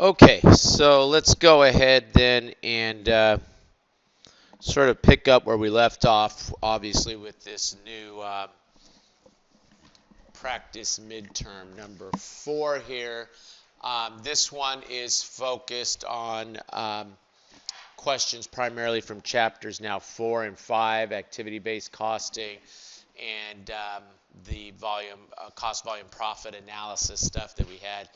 Okay, so let's go ahead then and sort of pick up where we left off, obviously, with this new practice midterm number 4 here. This one is focused on questions primarily from chapters now 4 and 5, activity-based costing, and the volume, cost volume profit analysis stuff that we had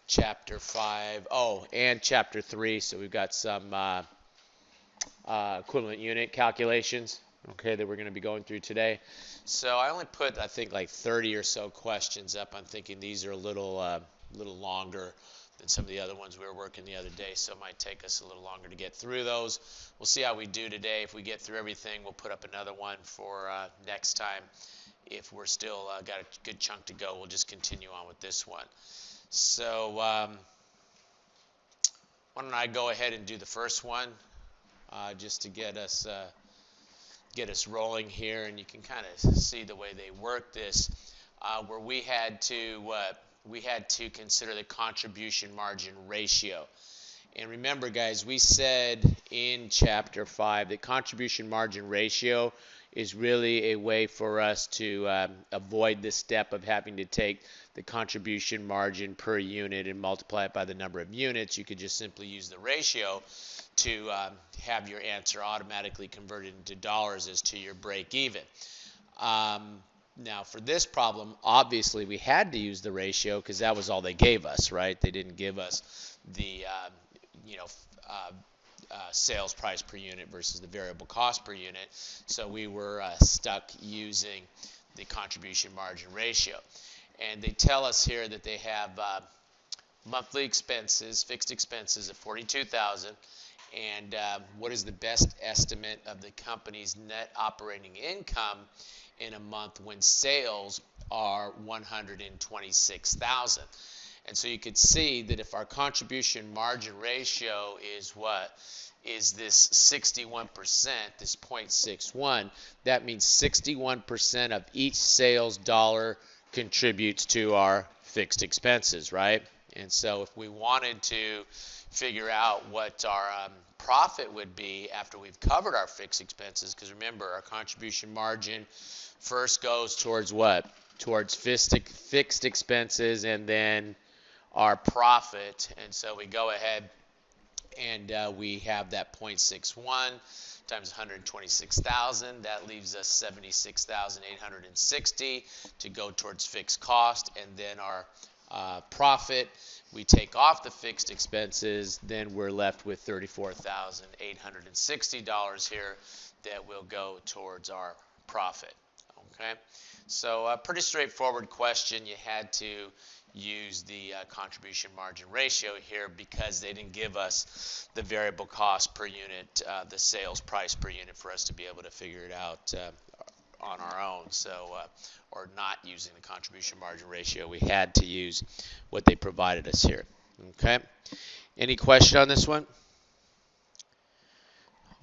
chapter 5. Oh, and chapter 3. So we've got some equivalent unit calculations, okay, that we're going to be going through today. So I only put, I think, like 30 or so questions up. I'm thinking these are a little longer than some of the other ones we were working the other day, so it might take us a little longer to get through those. We'll see how we do today. If we get through everything, we'll put up another one for next time. If we're still got a good chunk to go, we'll just continue on with this one. So why don't I go ahead and do the first one just to get us rolling here, and you can kind of see the way they work this, where we had to consider the contribution margin ratio. And remember, guys, we said in chapter 5 that contribution margin ratio is really a way for us to avoid the step of having to take the contribution margin per unit and multiply it by the number of units. You could just simply use the ratio to have your answer automatically converted into dollars as to your break even. Now, for this problem, obviously we had to use the ratio because that was all they gave us, right? They didn't give us the sales price per unit versus the variable cost per unit, so we were stuck using the contribution margin ratio. And they tell us here that they have monthly expenses, fixed expenses of $42,000, and what is the best estimate of the company's net operating income in a month when sales are $126,000. And so you could see that if our contribution margin ratio is what? Is this 61%, this 0.61, that means 61% of each sales dollar contributes to our fixed expenses, right? And so if we wanted to figure out what our profit would be after we've covered our fixed expenses, because remember, our contribution margin first goes towards what? Towards fixed expenses and then our profit. And so we go ahead and we have that 0.61 times 126,000. That leaves us 76,860 to go towards fixed cost, and then our profit. We take off the fixed expenses, then we're left with $34,860 here that will go towards our profit. Okay, so a pretty straightforward question. You had to use the contribution margin ratio here because they didn't give us the variable cost per unit, the sales price per unit, for us to be able to figure it out on our own. So, or not using the contribution margin ratio, we had to use what they provided us here. Okay, any question on this one?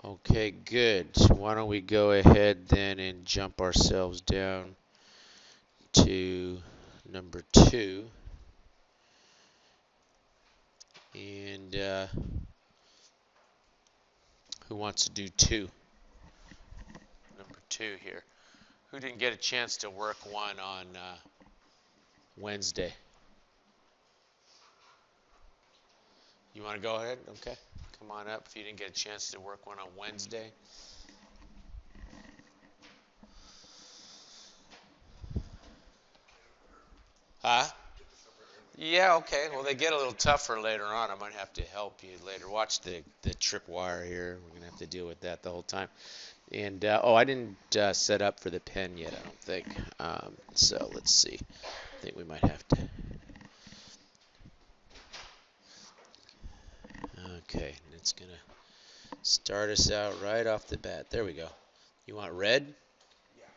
Okay, good. Why don't we go ahead then and jump ourselves down to number 2. And who wants to do 2? Number 2 here. Who didn't get a chance to work one on Wednesday? You want to go ahead? Okay. Come on up if you didn't get a chance to work one on Wednesday. Huh? Yeah, okay. Well, they get a little tougher later on. I might have to help you later. Watch the tripwire here. We're going to have to deal with that the whole time. And, oh, I didn't set up for the pen yet, I don't think. So let's see. I think we might have to. Okay, it's going to start us out right off the bat. There we go. You want red? Yeah.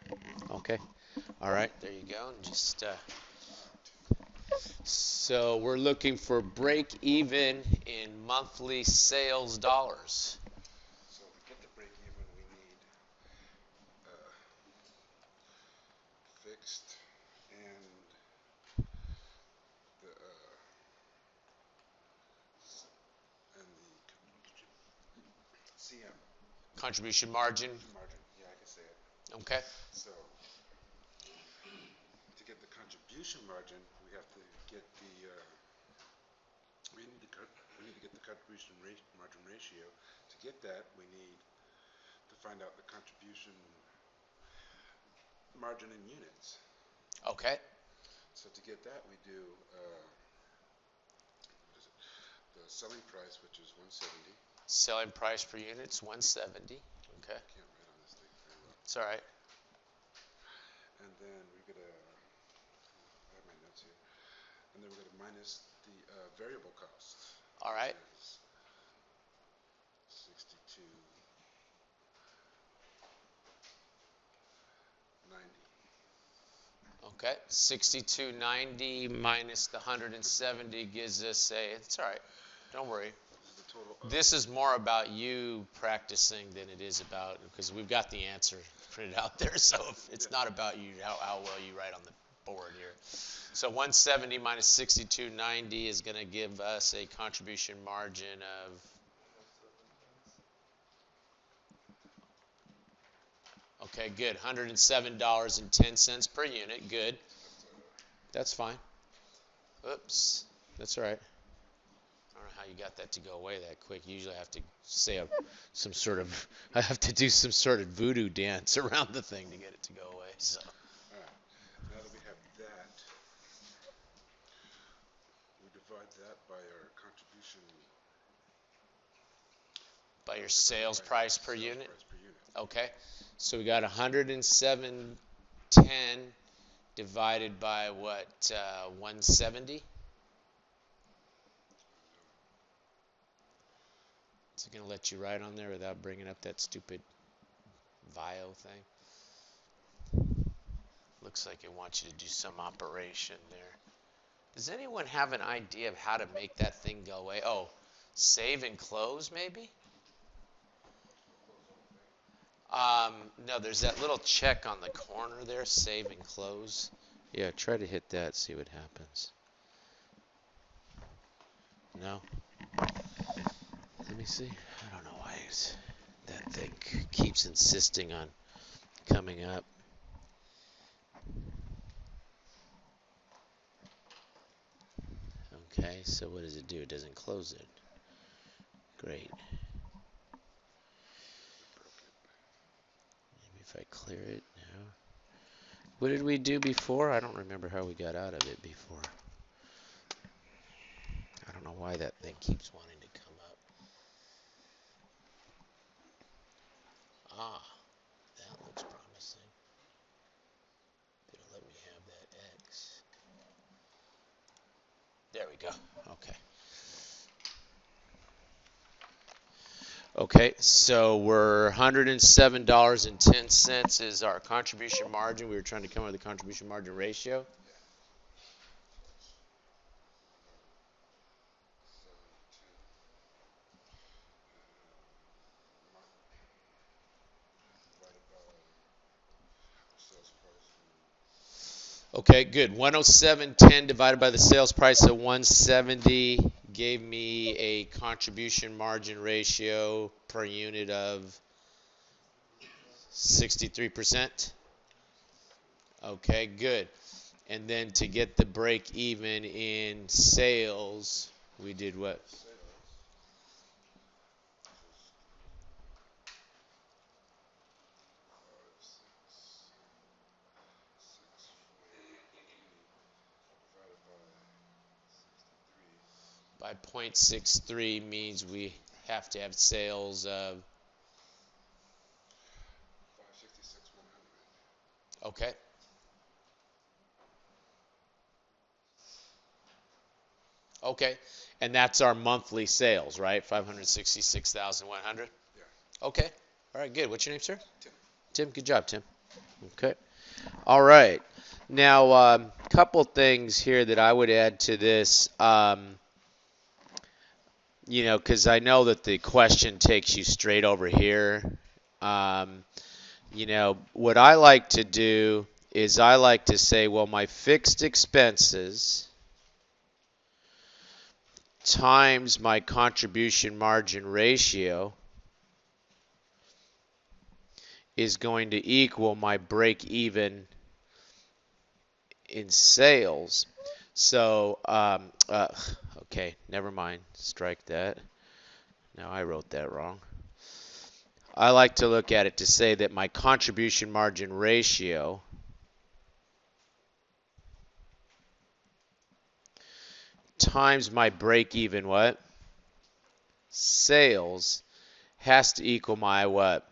Okay. All right, there you go. And just so we're looking for break even in monthly sales dollars. So to get the break even, we need fixed and the contribution margin. Margin, yeah, I can say it. Okay. So, to get the contribution margin, we have to get the, we need to get the contribution margin ratio. To get that, we need to find out the contribution margin in units. Okay. So to get that, we do, what is it? The selling price, which is 170. Selling price per unit is 170. Okay. Can't write on this thing very well. It's all right. And then we're gonna, I have my notes here. And then we're gonna minus the variable costs. All right. Which is 62.90. Okay. 6290 minus the 170 gives us a. It's all right. Don't worry. This is the total. This is more about you practicing than it is about, because we've got the answer printed out there. So if it's not about you, how well you write on the board here. So 170 minus 6290 is going to give us a contribution margin of. Okay, good. $107.10 per unit. Good. That's fine. Oops. That's all right. I don't know how you got that to go away that quick. Usually I have to say I have to do some sort of voodoo dance around the thing to get it to go away. So. All right. Now that we have that, we divide that by our contribution. By your sales price per unit? Price per unit. Okay. So we got 107.10 divided by what? 170? Is it going to let you write on there without bringing up that stupid VIO thing? Looks like it wants you to do some operation there. Does anyone have an idea of how to make that thing go away? Oh, save and close maybe? No, there's that little check on the corner there, save and close. Yeah, try to hit that, see what happens. No? Let me see. I don't know why that thing keeps insisting on coming up. Okay, so what does it do? It doesn't close it. Great. Maybe if I clear it now. What did we do before? I don't remember how we got out of it before. I don't know why that thing keeps wanting to come up. Ah, that looks promising. It'll let me have that X. There we go. Okay. Okay, so we're $107.10 is our contribution margin. We were trying to come up with a contribution margin ratio. Okay, good. 107.10 divided by the sales price of 170 gave me a contribution margin ratio per unit of 63%. Okay, good. And then to get the break even in sales, we did what? By 0.63 means we have to have sales of. 566,100. Okay. Okay, and that's our monthly sales, right? 566,100. Yeah. Okay. All right. Good. What's your name, sir? Tim. Tim. Good job, Tim. Okay. All right. Now, couple things here that I would add to this. Because I know that the question takes you straight over here. What I like to do is I like to say, well, my fixed expenses times my contribution margin ratio is going to equal my break even in sales. So, okay, never mind. Strike that. Now I wrote that wrong. I like to look at it to say that my contribution margin ratio times my break even what? Sales has to equal my what?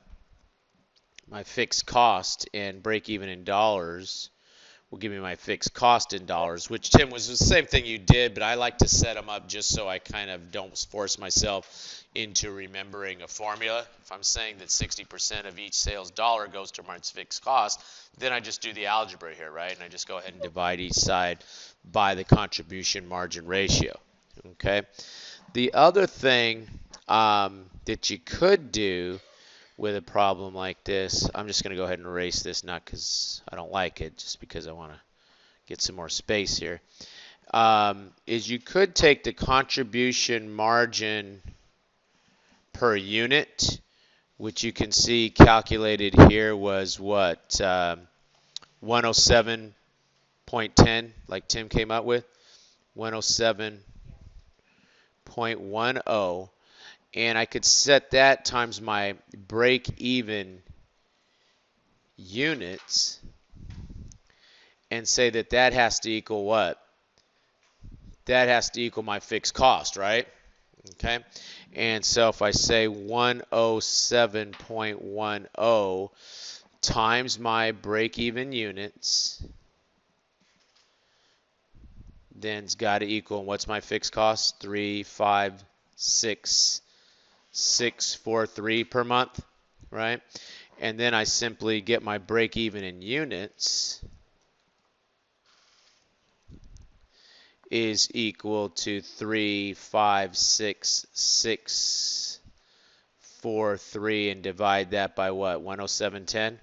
My fixed cost, and break even in dollars will give me my fixed cost in dollars, which, Tim, was the same thing you did, but I like to set them up just so I kind of don't force myself into remembering a formula. If I'm saying that 60% of each sales dollar goes to my fixed cost, then I just do the algebra here, right? And I just go ahead and divide each side by the contribution margin ratio. Okay. The other thing that you could do with a problem like this, I'm just going to go ahead and erase this, not because I don't like it, just because I want to get some more space here, is you could take the contribution margin per unit, which you can see calculated here was what, 107.10, like Tim came up with, 107.10, and I could set that times my break-even units and say that that has to equal what? That has to equal my fixed cost, right? Okay. And so if I say 107.10 times my break-even units, then it's got to equal, what's my fixed cost? 356,643 per month, right? And then I simply get my break-even in units is equal to 356,643 and divide that by what? 107.10?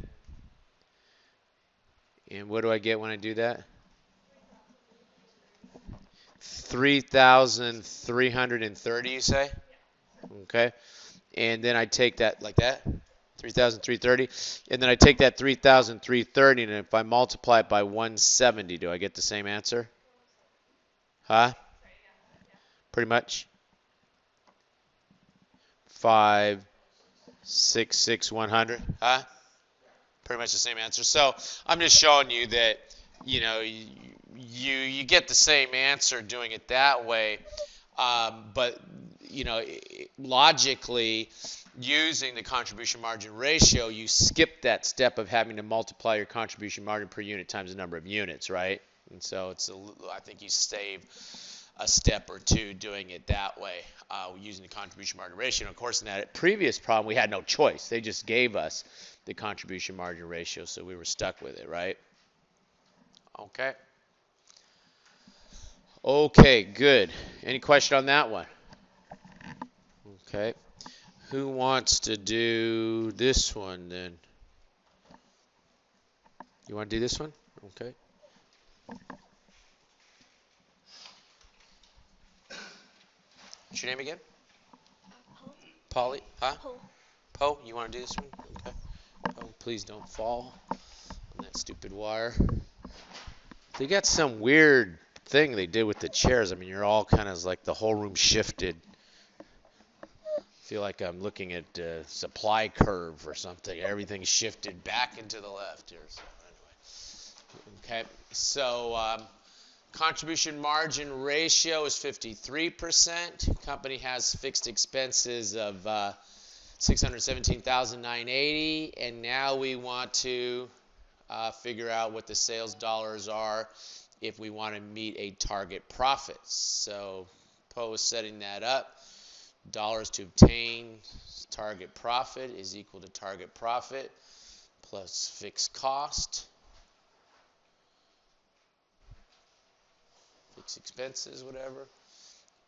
And what do I get when I do that? 3,330, you say? Okay. And then I take that like that, 3,330. And then I take that 3,330, and if I multiply it by 170, do I get the same answer? Huh? Pretty much. 566,100. Huh? Pretty much the same answer. So I'm just showing you that, you know, you get the same answer doing it that way, but you know, logically, using the contribution margin ratio, you skip that step of having to multiply your contribution margin per unit times the number of units, right? And so I think you save a step or two doing it that way, using the contribution margin ratio. And of course, in that previous problem, we had no choice. They just gave us the contribution margin ratio, so we were stuck with it, right? Okay. Okay, good. Any question on that one? Okay. Who wants to do this one then? You want to do this one? Okay. What's your name again? Polly? Huh? Poe, you want to do this one? Okay. Poe, please don't fall on that stupid wire. They got some weird thing they did with the chairs. I mean, you're all kind of like the whole room shifted. I feel like I'm looking at a supply curve or something. Everything shifted back and to the left here. So anyway. Okay, so contribution margin ratio is 53%. Company has fixed expenses of $617,980, and now we want to figure out what the sales dollars are if we want to meet a target profit. So Poe is setting that up. Dollars to obtain target profit is equal to target profit plus fixed cost, fixed expenses, whatever.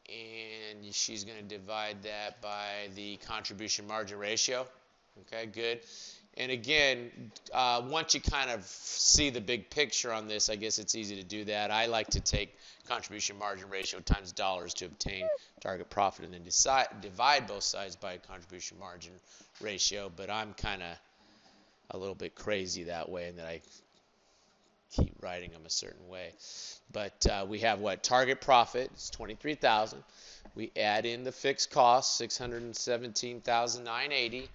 And she's going to divide that by the contribution margin ratio. Okay, good. And again, once you kind of see the big picture on this, I guess it's easy to do that. I like to take contribution margin ratio times dollars to obtain target profit and then divide both sides by contribution margin ratio. But I'm kind of a little bit crazy that way, and that I keep writing them a certain way. But we have what? Target profit is 23,000. We add in the fixed cost, 617,980.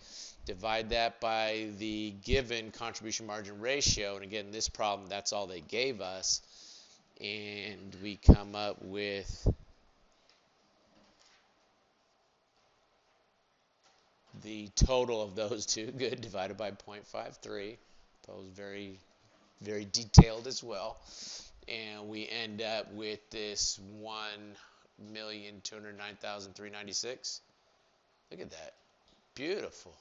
Divide that by the given contribution margin ratio. And again, this problem, that's all they gave us. And we come up with the total of those two, good, divided by 0.53. That was very, very detailed as well. And we end up with this 1,209,396. Look at that. Beautiful.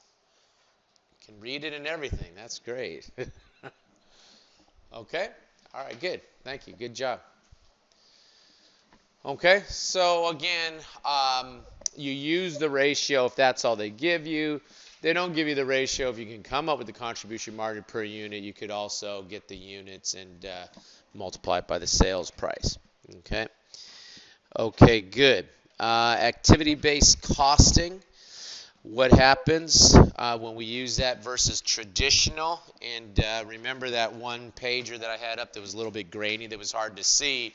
Can read it and everything. That's great. Okay. All right, good. Thank you. Good job. Okay, so again, you use the ratio if that's all they give you. They don't give you the ratio. If you can come up with the contribution margin per unit, you could also get the units and multiply it by the sales price. Okay. Okay, good. Activity-based costing. What happens when we use that versus traditional? And remember that one pager that I had up that was a little bit grainy, that was hard to see.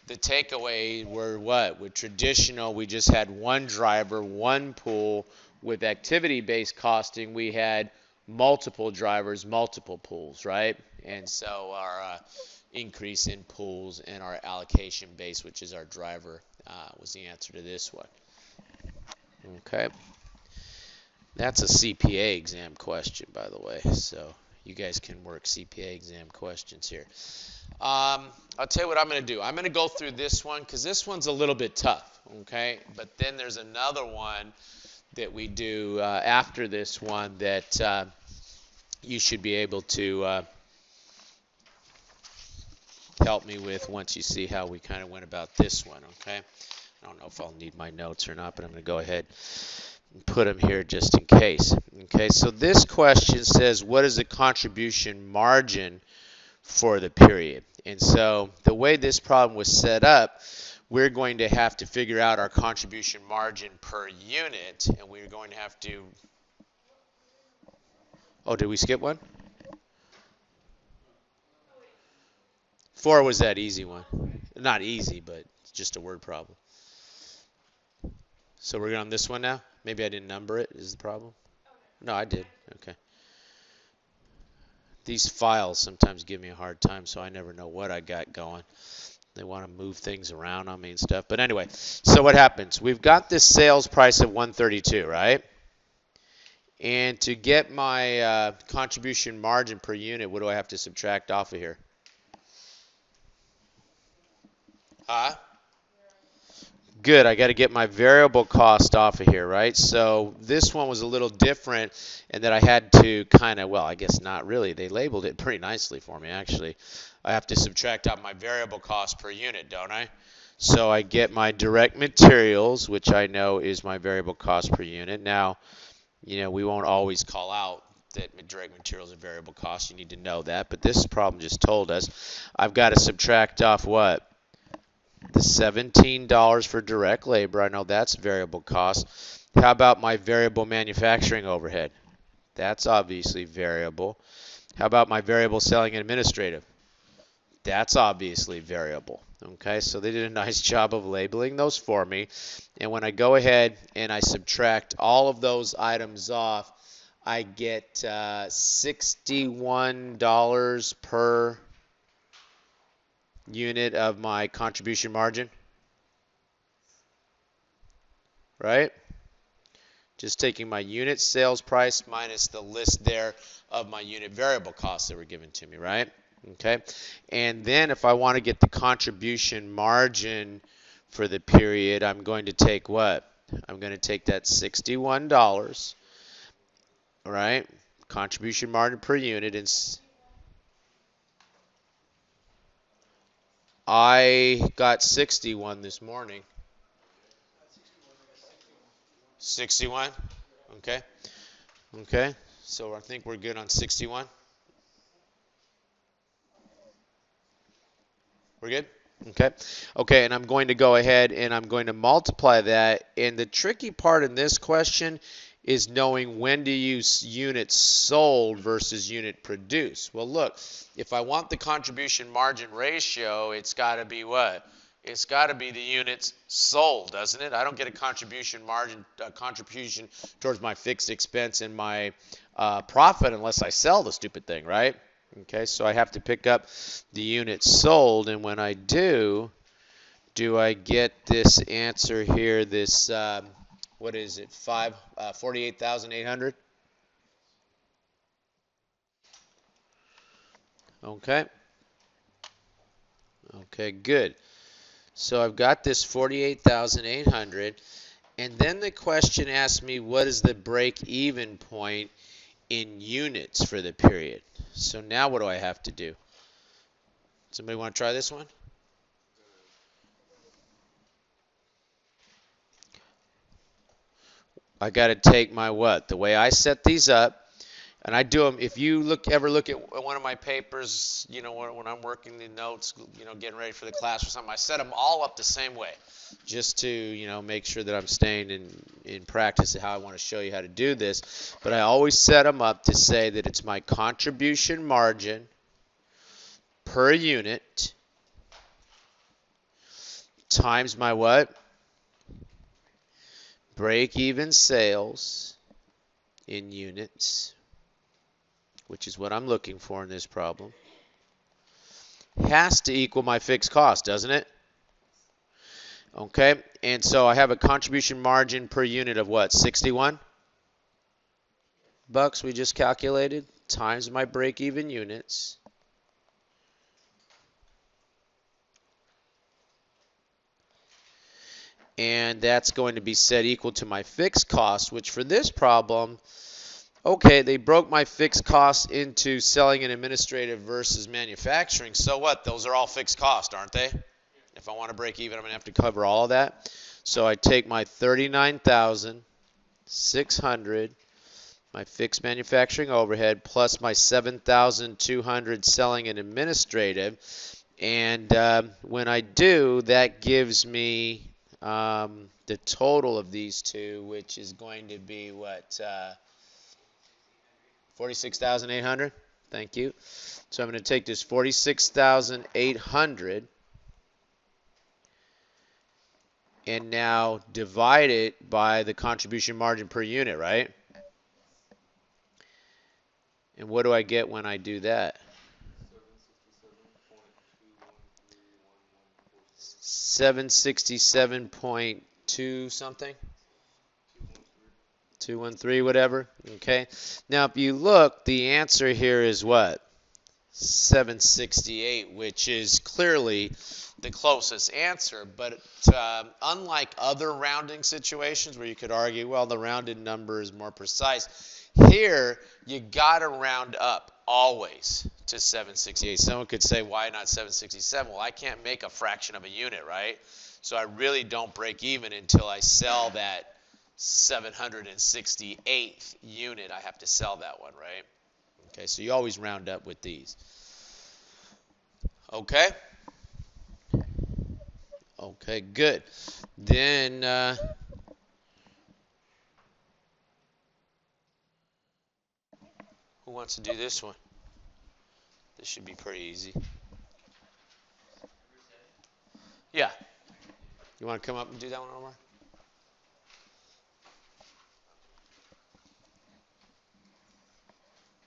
The takeaway were what? With traditional, we just had one driver, one pool. With activity-based costing, we had multiple drivers, multiple pools, right? And so our increase in pools and our allocation base, which is our driver, was the answer to this one. Okay. That's a CPA exam question, by the way, so you guys can work CPA exam questions here. I'll tell you what I'm going to do. I'm going to go through this one because this one's a little bit tough, okay? But then there's another one that we do after this one that you should be able to help me with once you see how we kind of went about this one, okay? I don't know if I'll need my notes or not, but I'm going to go ahead and put them here just in case. Okay, so this question says, what is the contribution margin for the period? And so the way this problem was set up, we're going to have to figure out our contribution margin per unit, and we're going to have to... Oh, did we skip one? 4 was that easy one. Not easy, but just a word problem. So we're on this one now? Maybe I didn't number it, is the problem? No, I did. Okay. These files sometimes give me a hard time, so I never know what I got going. They want to move things around on me and stuff. But anyway, so what happens? We've got this sales price of 132, right? And to get my contribution margin per unit, what do I have to subtract off of here? Good, I got to get my variable cost off of here, right? So this one was a little different in that I had to kind of, well, I guess not really. They labeled it pretty nicely for me, actually. I have to subtract out my variable cost per unit, don't I? So I get my direct materials, which I know is my variable cost per unit. Now, you know, we won't always call out that direct materials are variable cost. You need to know that. But this problem just told us I've got to subtract off what? The $17 for direct labor. I know that's variable cost. How about my variable manufacturing overhead? That's obviously variable. How about my variable selling and administrative? That's obviously variable. Okay, so they did a nice job of labeling those for me. And when I go ahead and I subtract all of those items off, I get $61 per unit of my contribution margin, right? Just taking my unit sales price minus the list there of my unit variable costs that were given to me, right? Okay, and then if I want to get the contribution margin for the period, I'm going to take what? I'm going to take that $61, right? Contribution margin per unit, and I got 61 this morning. 61? Okay. Okay. So I think we're good on 61. We're good? Okay. Okay, and I'm going to go ahead and I'm going to multiply that. And the tricky part in this question is knowing when to use units sold versus unit produced. Well, look, if I want the contribution margin ratio, it's got to be what? It's got to be the units sold, doesn't it? I don't get a contribution margin, contribution towards my fixed expense and my profit unless I sell the stupid thing, right? Okay, so I have to pick up the units sold, and when I do I get this answer here, this, what is it, 48,800? Okay. Okay, good. So I've got this 48,800, and then the question asks me what is the break-even point in units for the period. So now what do I have to do? Somebody want to try this one? I got to take my what? The way I set these up, and I do them. If you ever look at one of my papers, you know, when I'm working the notes, you know, getting ready for the class or something, I set them all up the same way, just to, you know, make sure that I'm staying in practice of how I want to show you how to do this. But I always set them up to say that it's my contribution margin per unit times my what? Break-even sales in units, which is what I'm looking for in this problem, has to equal my fixed cost, doesn't it? Okay, and so I have a contribution margin per unit of what? 61 bucks we just calculated times my break-even units. And that's going to be set equal to my fixed cost, which for this problem, okay, they broke my fixed cost into selling and administrative versus manufacturing. So what? Those are all fixed costs, aren't they? If I want to break even, I'm going to have to cover all of that. So I take my 39,600, my fixed manufacturing overhead, plus my 7,200 selling and administrative. And when I do, that gives me the total of these two, which is going to be what? 46,800. Thank you. So I'm going to take this 46,800 and now divide it by the contribution margin per unit, right? And what do I get when I do that? 767.2 something? 213, whatever. Okay. Now, if you look, the answer here is what? 768, which is clearly the closest answer. But unlike other rounding situations where you could argue, well, the rounded number is more precise, here you got to round up always to 768. Someone could say, why not 767? Well, I can't make a fraction of a unit, right? So I really don't break even until I sell that 768th unit. I have to sell that one, right? Okay, so you always round up with these. Okay? Okay, good. Then who wants to do this one? This should be pretty easy. Yeah. You want to come up and do that one, Omar?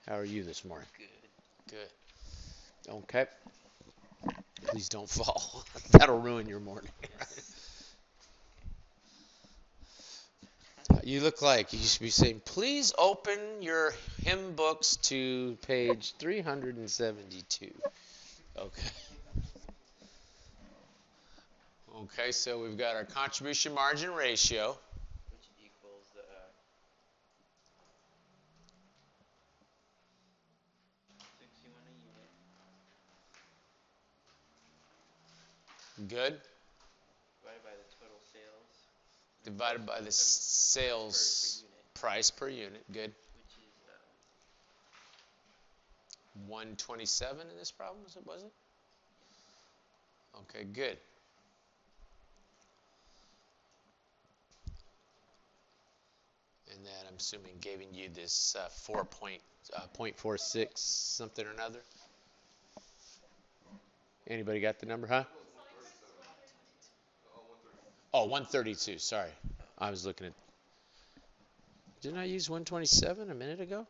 How are you this morning? Good. Okay. Please don't fall. That'll ruin your morning. You look like you should be saying, please open your hymn books to page 372. Okay. Okay, so we've got our contribution margin ratio. Which equals 61 a unit. Good. Divided by the total sales. Divided by the sales price per unit. Good. Which is 127 in this problem, was it? Okay, good. find that. I'm assuming giving you this 4.46 something or another. Anybody got the number, huh? Oh, 132. Sorry. I was looking at. Didn't I use 127 a minute ago?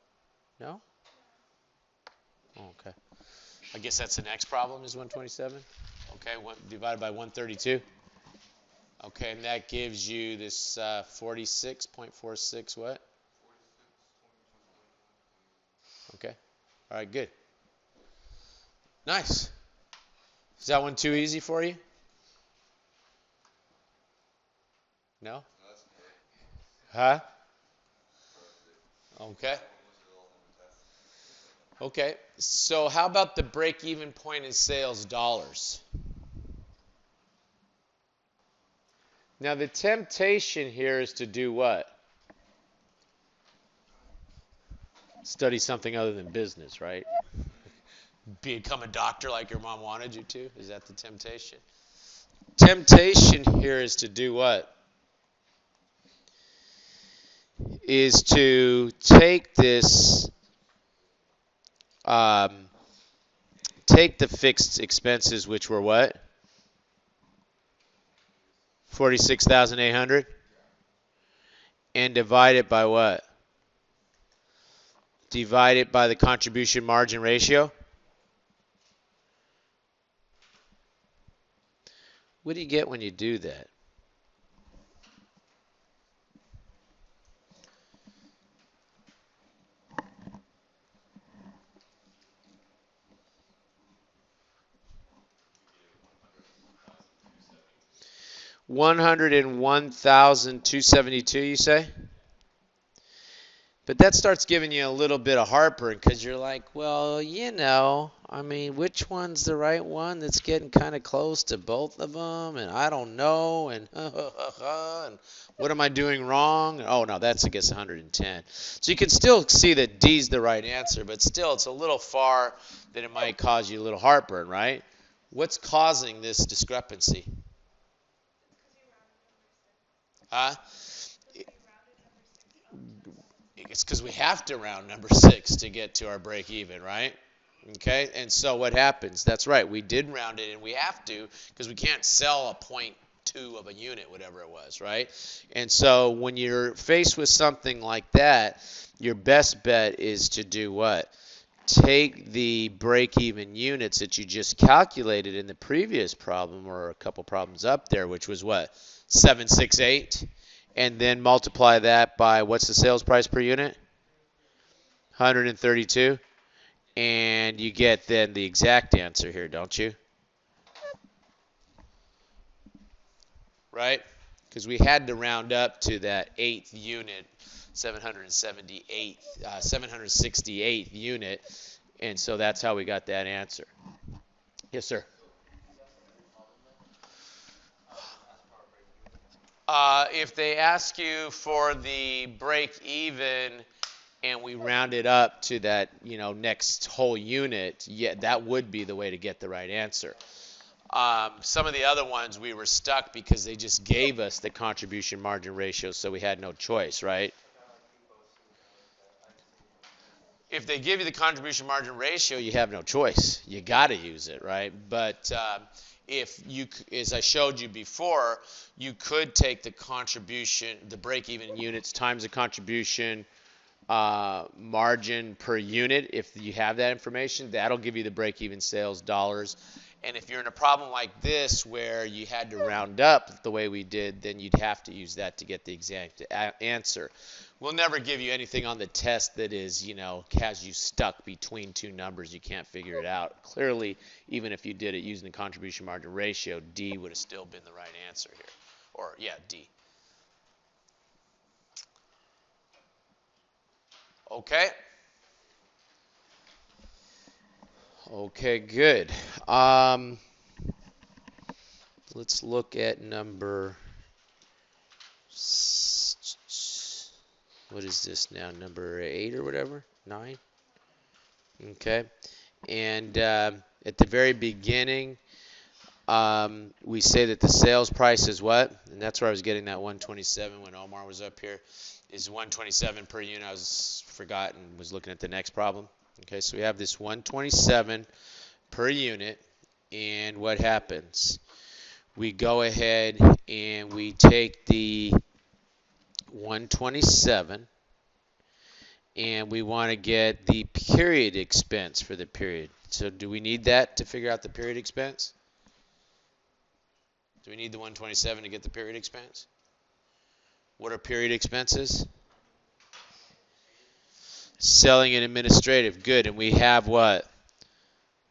No? Oh, okay. I guess that's the next problem is 127. Okay, divided by 132. Okay, and that gives you this 46.46 what? Okay. All right, good. Nice. Is that one too easy for you? No? Huh? Okay. Okay. So how about the break-even point in sales dollars? Now the temptation here is to do what? Study something other than business, right? Become a doctor like your mom wanted you to? Is that the temptation? Temptation here is to do what? Is to take this, take the fixed expenses, which were what? 46,800, and divide it by what? Divide it by the contribution margin ratio. What do you get when you do that? $101,272, you say? But that starts giving you a little bit of heartburn because you're like, well, I mean, which one's the right one that's getting kind of close to both of them? And I don't know. And, and what am I doing wrong? Oh, no, that's, I guess, 110. So you can still see that D's the right answer, but still it's a little far that it might cause you a little heartburn, right? What's causing this discrepancy? Huh? It's because we have to round number 6 to get to our break even, right? Okay, and so what happens? That's right, we did round it, and we have to because we can't sell a 0.2 of a unit, whatever it was, right? And so when you're faced with something like that, your best bet is to do what? Take the break-even units that you just calculated in the previous problem, or a couple problems up there, which was what? 768, and then multiply that by, what's the sales price per unit? 132. And you get then the exact answer here, don't you? Right? Because we had to round up to that 8th unit, 768th unit, and so that's how we got that answer. Yes, sir. If they ask you for the break even and we round it up to that, next whole unit, yeah, that would be the way to get the right answer. Some of the other ones we were stuck because they just gave us the contribution margin ratio, so we had no choice, right? If they give you the contribution margin ratio, you have no choice. You got to use it, right? But if you, as I showed you before, you could take the contribution, the break-even units times the contribution margin per unit. If you have that information, that'll give you the break-even sales dollars. And if you're in a problem like this where you had to round up the way we did, then you'd have to use that to get the exact answer. We'll never give you anything on the test that is, has you stuck between two numbers. You can't figure it out. Clearly, even if you did it using the contribution margin ratio, D would have still been the right answer here. Or, yeah, D. Okay. Okay, good. Let's look at number, what is this now, number 8 or whatever, 9? Okay, and at the very beginning, we say that the sales price is what? And that's where I was getting that 127 when Omar was up here. Is 127 per unit. I forgot and was looking at the next problem. Okay, so we have this 127 per unit, and what happens? We go ahead and we take the 127 and we want to get the period expense for the period. So do we need that to figure out the period expense? Do we need the 127 to get the period expense? What are period expenses? Selling and administrative. Good. And we have what?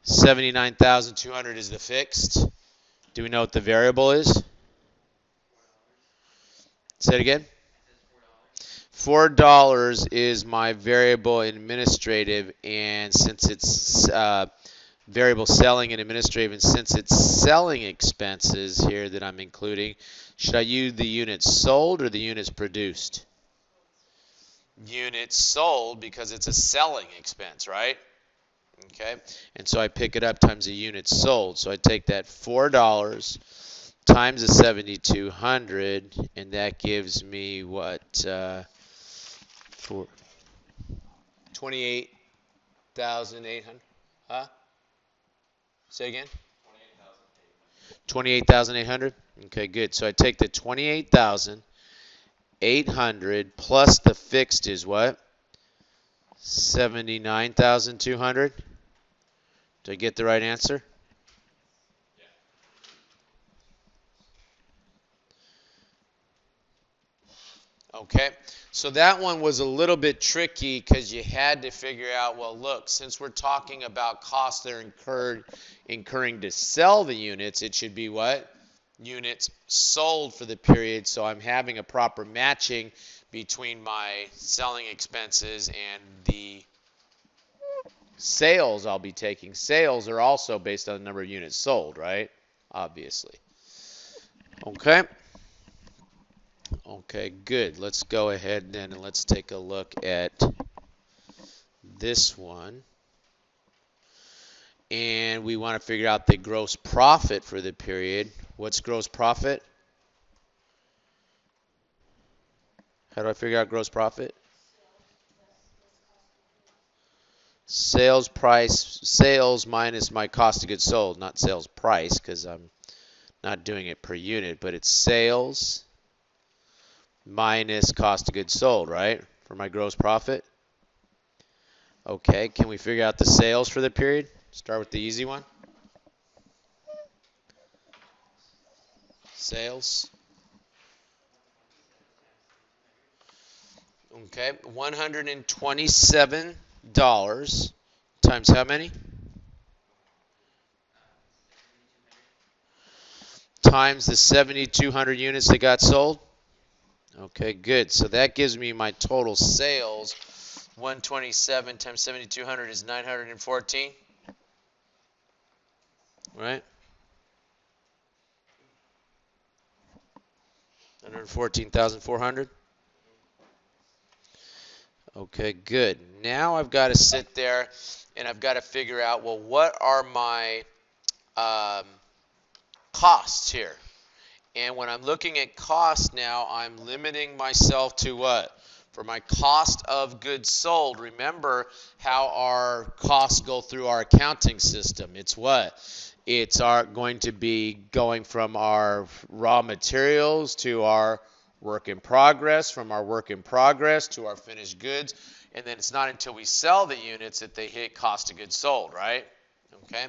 79,200 is the fixed. Do we know what the variable is? Say it again. $4 is my variable administrative, and since it's variable selling and administrative, and since it's selling expenses here that I'm including, should I use the units sold or the units produced? Units sold, because it's a selling expense, right? Okay, and so I pick it up times the units sold. So I take that $4 times the 7,200, and that gives me what? 28,800. Huh? Say again? 28,800. Okay, good. So I take the 28,800 plus the fixed is what? 79,200. Did I get the right answer? Okay, so that one was a little bit tricky because you had to figure out, well, look, since we're talking about costs that are incurring to sell the units, it should be what? Units sold for the period, so I'm having a proper matching between my selling expenses and the sales I'll be taking. Sales are also based on the number of units sold, right? Obviously. Okay. Okay, good. Let's go ahead then and let's take a look at this one. And we want to figure out the gross profit for the period. What's gross profit? How do I figure out gross profit? Sales price, sales minus my cost of goods sold, not sales price because I'm not doing it per unit, but it's sales minus cost of goods sold, right? For my gross profit. Okay, can we figure out the sales for the period? Start with the easy one. Sales. Okay, $127 times how many? Times the 7,200 units that got sold. Okay, good. So that gives me my total sales. 127 times 7,200 is 914. Right? 114,400. Okay, good. Now I've got to sit there and I've got to figure out, well, what are my costs here? And when I'm looking at cost now, I'm limiting myself to what? For my cost of goods sold, remember how our costs go through our accounting system. It's what? It's going to be going from our raw materials to our work in progress, from our work in progress to our finished goods, and then it's not until we sell the units that they hit cost of goods sold, right? Okay,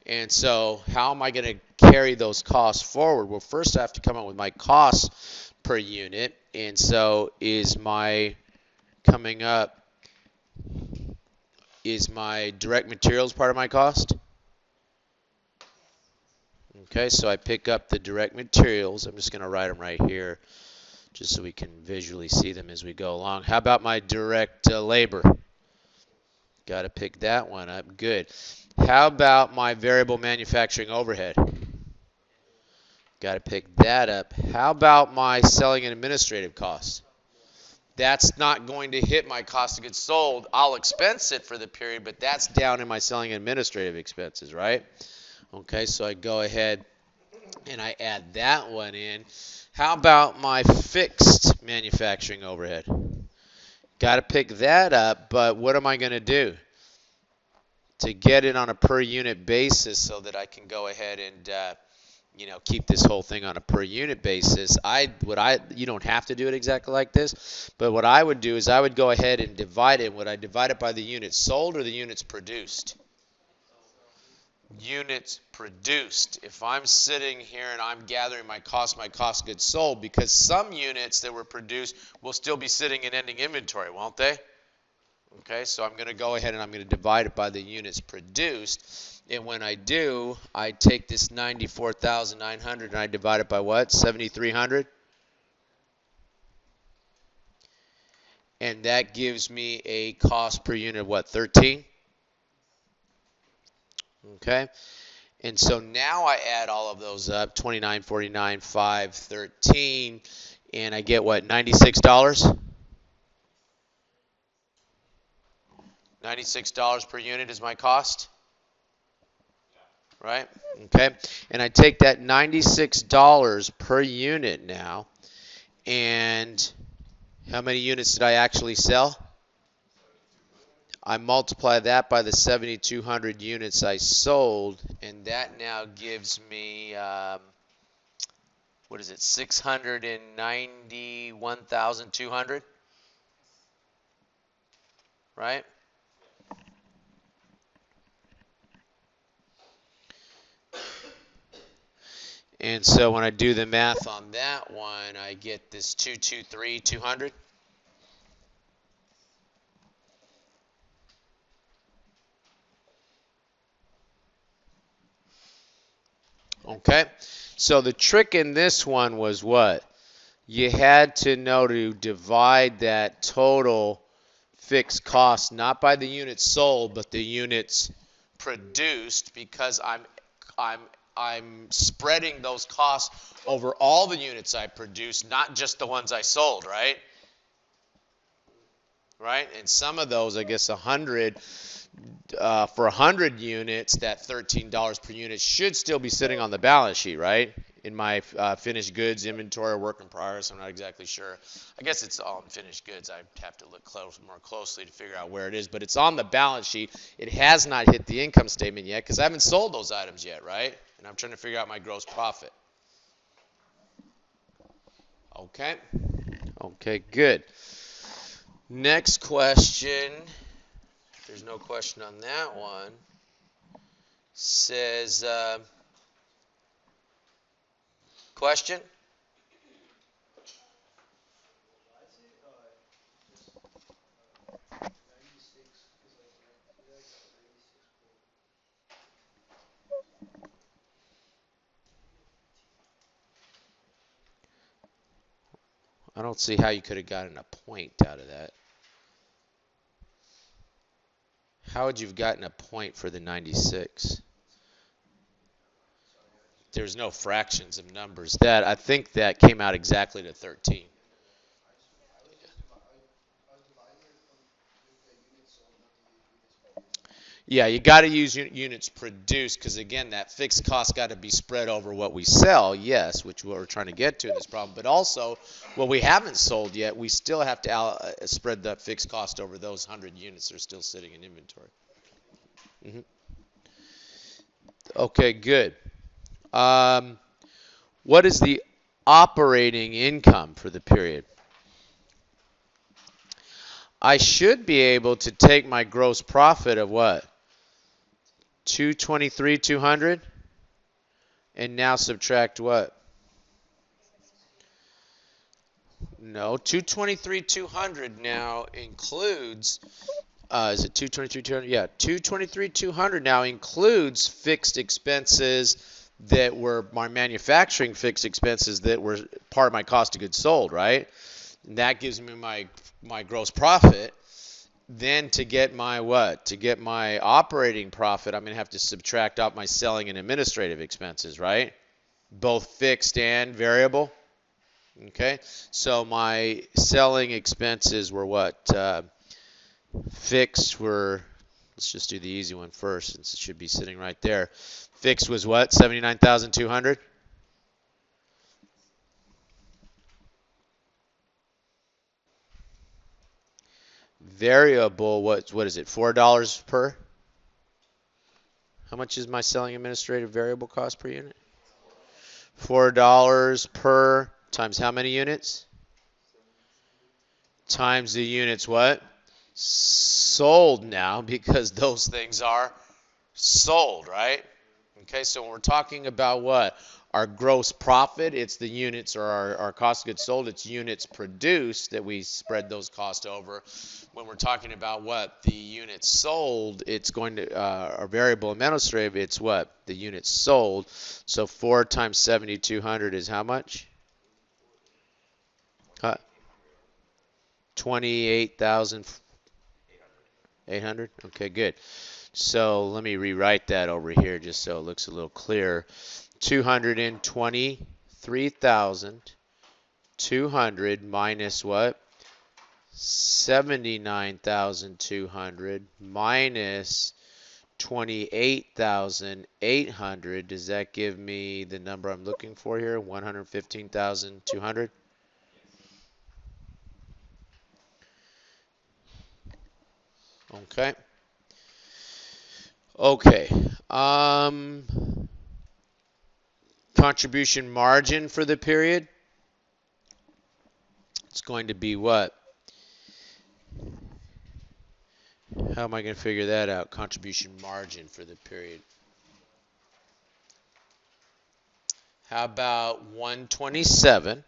and so how am I going to carry those costs forward? Well, first I have to come up with my costs per unit, and so is my direct materials part of my cost? Okay, so I pick up the direct materials. I'm just going to write them right here just so we can visually see them as we go along. How about my direct labor? Got to pick that one up. Good. How about my variable manufacturing overhead? Got to pick that up. How about my selling and administrative costs? That's not going to hit my cost of goods sold. I'll expense it for the period, but that's down in my selling and administrative expenses, right? Okay, so I go ahead and I add that one in. How about my fixed manufacturing overhead? Got to pick that up, but what am I going to do to get it on a per unit basis so that I can go ahead and keep this whole thing on a per unit basis? You don't have to do it exactly like this, but what I would do is I would go ahead and divide it. Would I divide it by the units sold or the units produced? Units produced. If I'm sitting here and I'm gathering my cost of goods sold, because some units that were produced will still be sitting in ending inventory, won't they? Okay, so I'm going to go ahead and I'm going to divide it by the units produced. And when I do, I take this 94,900 and I divide it by what? 7,300? And that gives me a cost per unit of what? 13? Okay. And so now I add all of those up, 29, 49, 5, 13, and I get what, $96? $96 per unit is my cost, right? Okay, and I take that $96 per unit now, and how many units did I actually sell? I multiply that by the 7,200 units I sold, and that now gives me, what is it, 691,200, right? And so when I do the math on that one, I get this 223,200. Okay, so the trick in this one was what? You had to know to divide that total fixed cost not by the units sold, but the units produced, because I'm spreading those costs over all the units I produced, not just the ones I sold, right? Right? And some of those, I guess, 100. For 100 units, that $13 per unit should still be sitting on the balance sheet, right? In my finished goods inventory or work in progress, I'm not exactly sure. I guess it's all in finished goods. I'd have to look more closely to figure out where it is, but it's on the balance sheet. It has not hit the income statement yet because I haven't sold those items yet, right? And I'm trying to figure out my gross profit. Okay. Okay, good. Next question. There's no question on that one. Says, question? I don't see how you could have gotten a point out of that. How would you have gotten a point for the 96? There's no fractions of numbers. I think that came out exactly to 13. Yeah, you got to use units produced because, again, that fixed cost got to be spread over what we sell, yes, which we're trying to get to in this problem. But also, what we haven't sold yet, we still have to spread that fixed cost over those 100 units that are still sitting in inventory. Okay, good. What is the operating income for the period? I should be able to take my gross profit of what? 223,200 and now subtract what? No, 223,200 now includes is it 223,200? Yeah, 223,200 now includes fixed expenses that were my manufacturing fixed expenses that were part of my cost of goods sold, right? And that gives me my gross profit. Then to get my what? To get my operating profit, I'm going to have to subtract out my selling and administrative expenses, right? Both fixed and variable. Okay, so my selling expenses were what? Fixed were, let's just do the easy one first since it should be sitting right there. Fixed was what? 79,200? variable, what is it, $4 per? How much is my selling administrative variable cost per unit? $4 per times how many units? Times the units what? Sold now, because those things are sold, right? Okay, so when we're talking about what? Our gross profit, it's the units, or our cost of goods sold, it's units produced that we spread those costs over. When we're talking about what? The units sold, it's going to, our variable administrative, it's what? The units sold. So 4 times 7,200 is how much? 28,800? Okay, good. So let me rewrite that over here just so it looks a little clearer. 223,200 minus what? 79,200 minus 28,800. Does that give me the number I'm looking for here? 115,200? Okay. Okay. Contribution margin for the period. It's going to be what? How am I going to figure that out? Contribution margin for the period. How about 127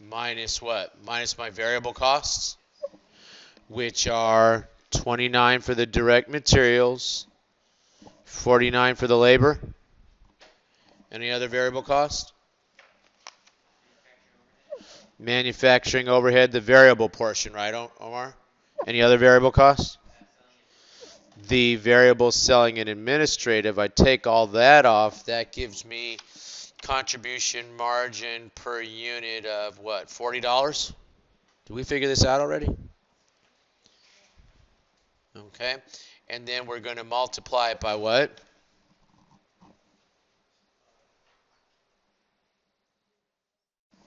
minus what? Minus my variable costs, which are 29 for the direct materials, 49 for the labor. Any other variable cost? Manufacturing overhead, the variable portion, right, Omar? Any other variable costs? The variable selling and administrative, I take all that off. That gives me contribution margin per unit of what, $40? Did we figure this out already? Okay. And then we're going to multiply it by what?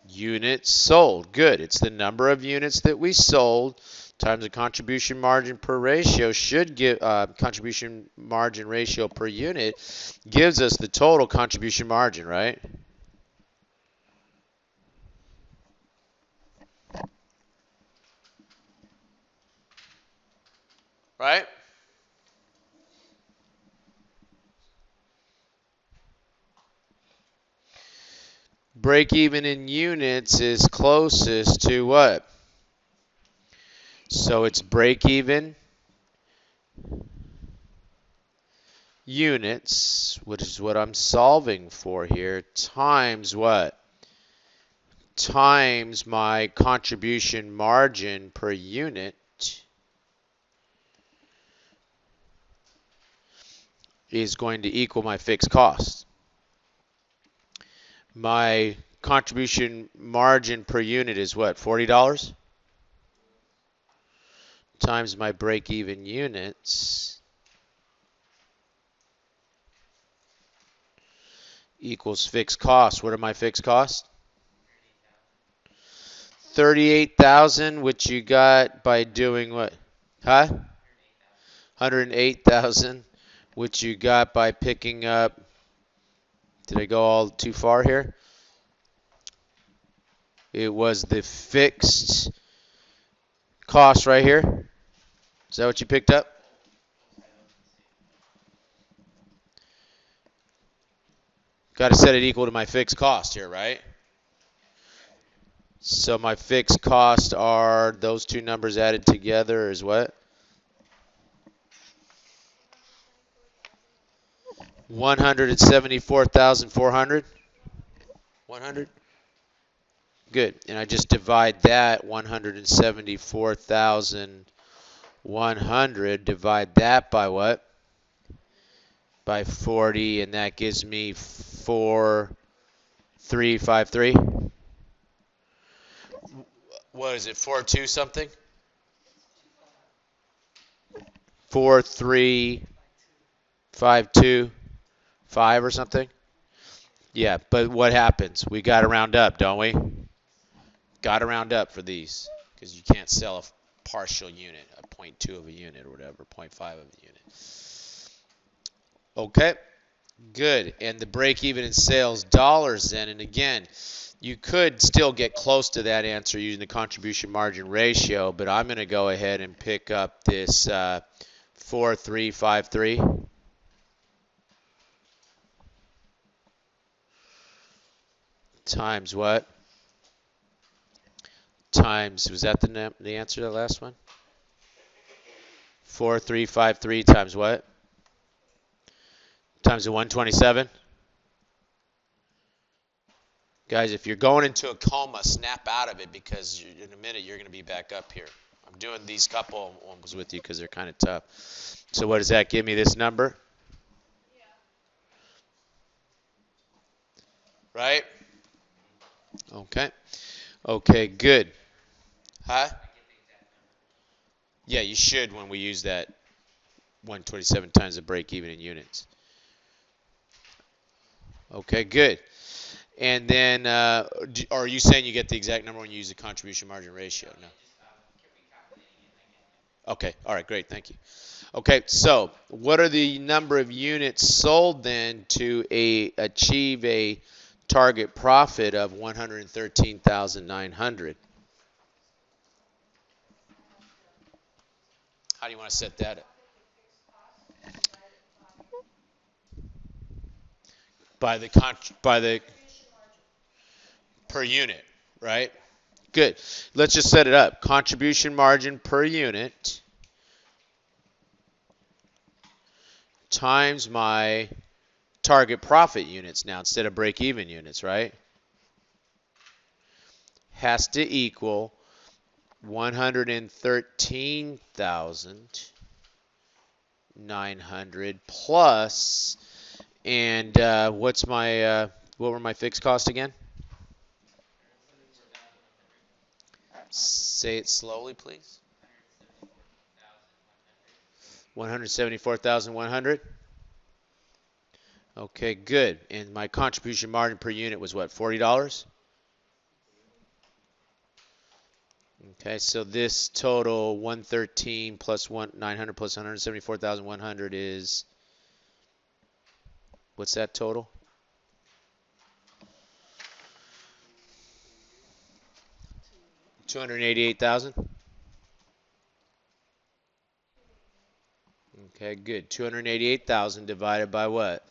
Units sold. Good. It's the number of units that we sold times the contribution margin per ratio should give contribution margin ratio per unit gives us the total contribution margin, right? Right? Break even in units is closest to what? So it's break even units, which is what I'm solving for here, times what? Times my contribution margin per unit is going to equal my fixed cost. My contribution margin per unit is what? $40? Times my break-even units equals fixed costs. What are my fixed costs? 38,000, which you got by doing what? Huh? 108,000, which you got by picking up. Did I go all too far here? It was the fixed cost right here. Is that what you picked up? Got to set it equal to my fixed cost here, right? So my fixed costs are those two numbers added together is what? 174,400. 100. Good. And I just divide that 174,100. Divide that by what? By 40, and that gives me 4,353. What is it? 4,2 something? 4,352.5 or something? Yeah, but what happens? We got to round up, don't we? Got to round up for these because you can't sell a partial unit, a 0.2 of a unit or whatever, 0.5 of a unit. Okay, good. And the break even in sales dollars then, and again, you could still get close to that answer using the contribution margin ratio, but I'm going to go ahead and pick up this 4353 times what? Times, was that the answer to the last one? 4353 times what? Times the 127? Guys, if you're going into a coma, snap out of it because in a minute you're going to be back up here. I'm doing these couple ones with you because they're kind of tough. So what does that give me, this number? Right? Okay. Okay, good. Huh? Yeah, you should when we use that 127 times the break even in units. Okay, good. And then, are you saying you get the exact number when you use the contribution margin ratio? No. Okay, all right, great, thank you. Okay, so what are the number of units sold then to achieve a target profit of 113,900? How do you want to set that up? By the per unit, right? Good. Let's just set it up. Contribution margin per unit times my target profit units now instead of break-even units, right? Has to equal 113,900 plus, and what were my fixed costs again? Say it slowly, please. 174,100. Okay, good. And my contribution margin per unit was what, $40? Okay, so this total 113 plus 900 plus 174,100 is, what's that total? $288,000. Okay, good. 288,000 divided by what?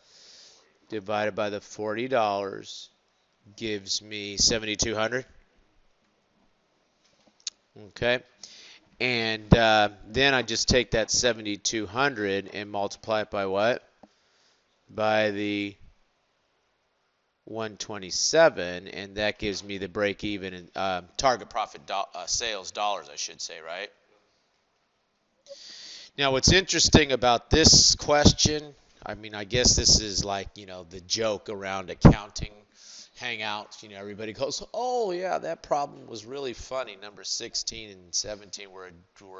Divided by the $40 gives me 7,200. Okay, and then I just take that 7,200 and multiply it by what? By the 127, and that gives me the break-even and target profit sales dollars, I should say, right? Now, what's interesting about this question, I mean, I guess this is like, the joke around accounting hangouts. Everybody goes, oh, yeah, that problem was really funny. Number 16 and 17 were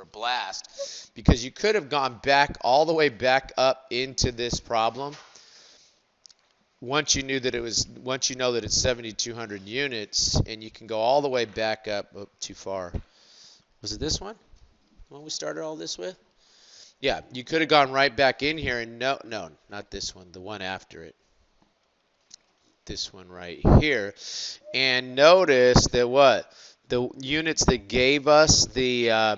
a blast, because you could have gone back all the way back up into this problem. Once you know that it's 7,200 units, and you can go all the way back up. Oh, too far. Was it this one? The one we started all this with? Yeah, you could have gone right back in here, and no, not this one, the one after it. This one right here. And notice that what? The units that gave us the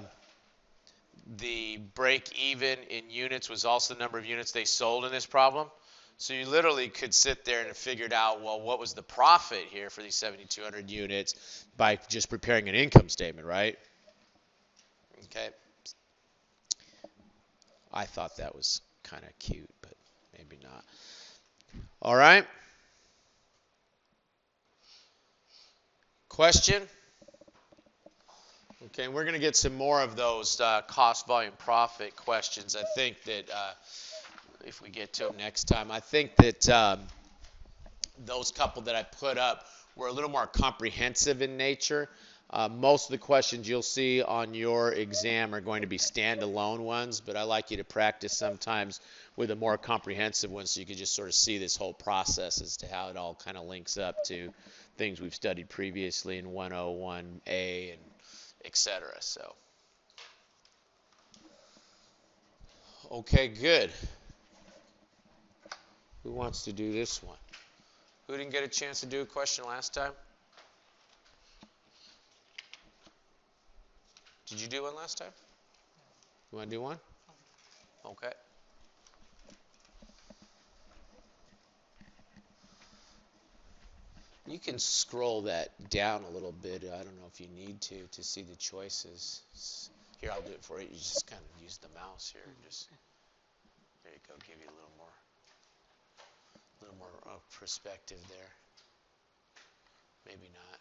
break even in units was also the number of units they sold in this problem. So you literally could sit there and figured out, well, what was the profit here for these 7,200 units by just preparing an income statement, right? Okay. I thought that was kind of cute, but maybe not. All right. Question? Okay, we're going to get some more of those cost, volume, profit questions. I think that if we get to them next time, I think that those couple that I put up were a little more comprehensive in nature. Most of the questions you'll see on your exam are going to be standalone ones, but I like you to practice sometimes with a more comprehensive one so you can just sort of see this whole process as to how it all kind of links up to things we've studied previously in 101A and etc. So, okay, good. Who wants to do this one? Who didn't get a chance to do a question last time? Did you do one last time? You want to do one? Okay. You can scroll that down a little bit. I don't know if you need to see the choices. Here, I'll do it for you. You just kind of use the mouse here. Just there you go. Give you a little more perspective there. Maybe not.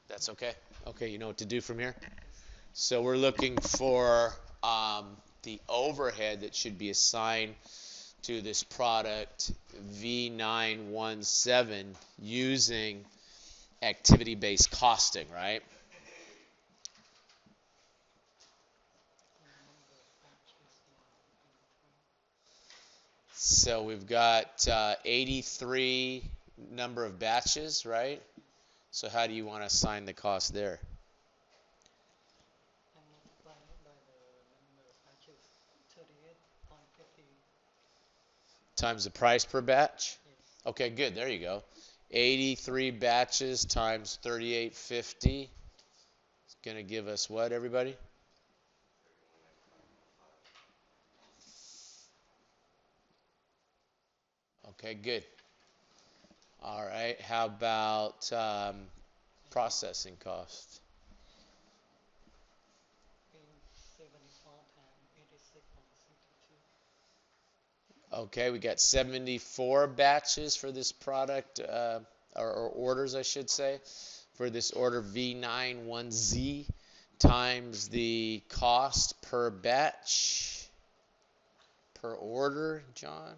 That's okay. Okay, you know what to do from here. So we're looking for the overhead that should be assigned to this product V917 using activity-based costing, right? So we've got 83 number of batches, right? So how do you want to assign the cost there? Times the price per batch? Okay, good. There you go. 83 batches times 38.50. It's going to give us what, everybody? Okay, good. All right. How about processing cost? Okay, we got 74 batches for this product, or orders, I should say, for this order V91Z times the cost per batch, per order, John,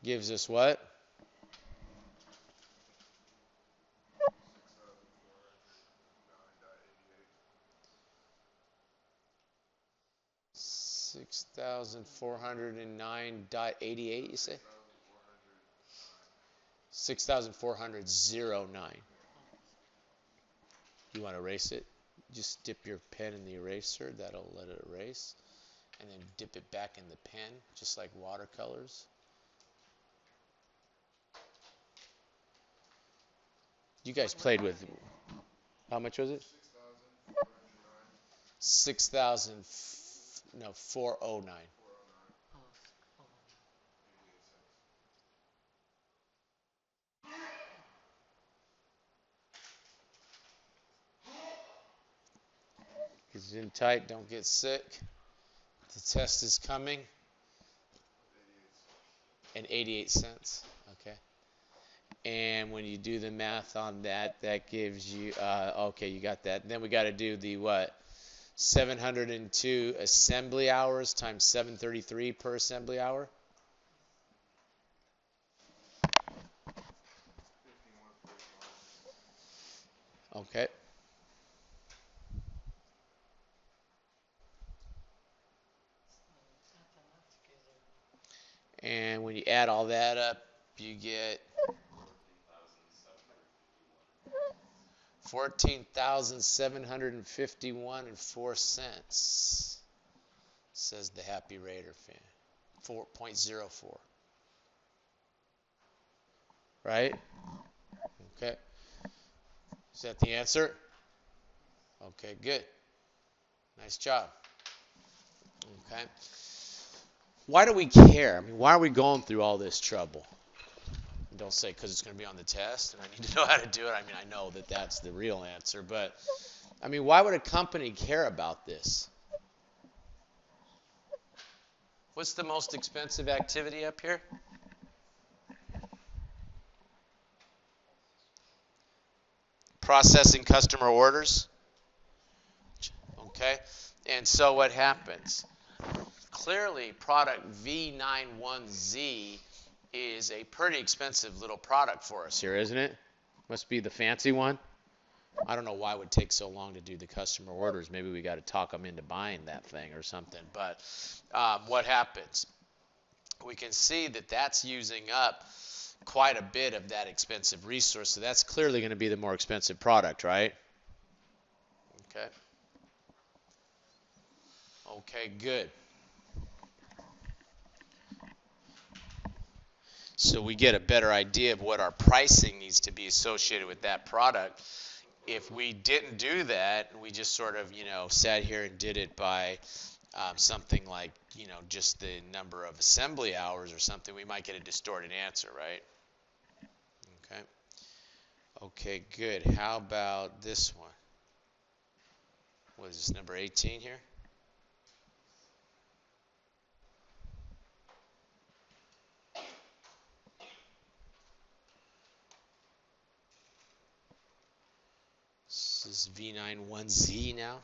gives us what? $6,409.88, you say? 6,400.09. You want to erase it? Just dip your pen in the eraser. That'll let it erase. And then dip it back in the pen, just like watercolors. You guys played with, how much was it? 6,000, no, 409. Get it in tight, don't get sick. The test is coming. And 88 cents. Okay. And when you do the math on that, that gives you, okay, you got that. Then we got to do the what? 702 assembly hours times 733 per assembly hour. Okay. And when you add all that up, you get 14,751 and 4 cents, says the Happy Raider fan. 4.04. Right? Okay. Is that the answer? Okay, good. Nice job. Okay. Why do we care? I mean, why are we going through all this trouble? Don't say because it's going to be on the test and I need to know how to do it. I mean, I know that that's the real answer, but I mean, why would a company care about this? What's the most expensive activity up here? Processing customer orders. Okay, and so what happens? Clearly, product V91Z is a pretty expensive little product for us here, isn't it? Must be the fancy one. I don't know why it would take so long to do the customer orders. Maybe we got to talk them into buying that thing or something. But what happens? We can see that that's using up quite a bit of that expensive resource. So that's clearly going to be the more expensive product, right? Okay. Okay, good. So we get a better idea of what our pricing needs to be associated with that product. If we didn't do that, we just sort of, sat here and did it by something like, just the number of assembly hours or something, we might get a distorted answer, right? Okay. Okay, good. How about this one? What is this, number 18 here? This is V91Z now.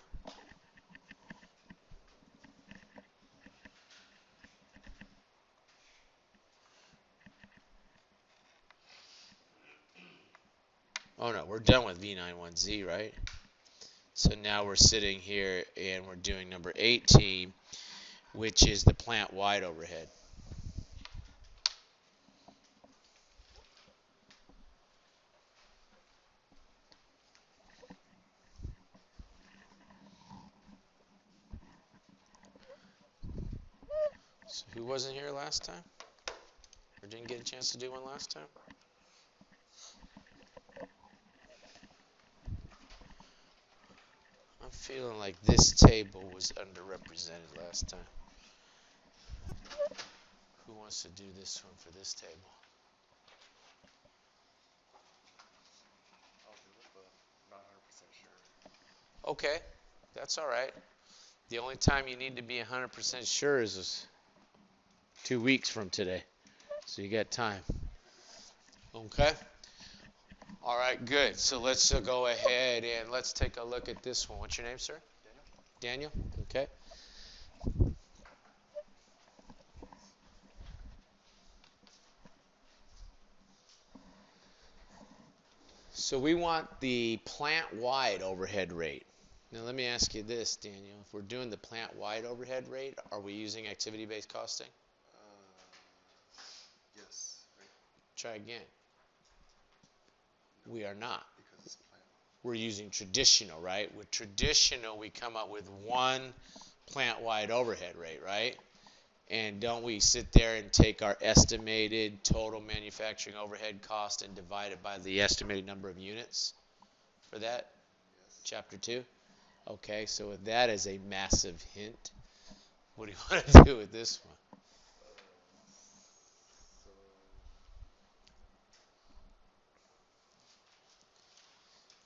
Oh no, we're done with V91Z, right? So now we're sitting here and we're doing number 18, which is the plant-wide overhead. So who wasn't here last time? Or didn't get a chance to do one last time? I'm feeling like this table was underrepresented last time. Who wants to do this one for this table? I'll do it, but I'm not 100% sure. Okay, that's all right. The only time you need to be 100% sure is 2 weeks from today. So you got time. Okay? All right, good. So let's go ahead and let's take a look at this one. What's your name, sir? Daniel? Daniel? Okay. So we want the plant-wide overhead rate. Now let me ask you this, Daniel. If we're doing the plant-wide overhead rate, are we using activity-based costing? Yes, right? Try again. We are not. Because it's plant. We're using traditional, right? With traditional, we come up with one plant-wide overhead rate, right? And don't we sit there and take our estimated total manufacturing overhead cost and divide it by the estimated number of units for that? Yes. Chapter 2? Okay, so with that as a massive hint, what do you want to do with this one?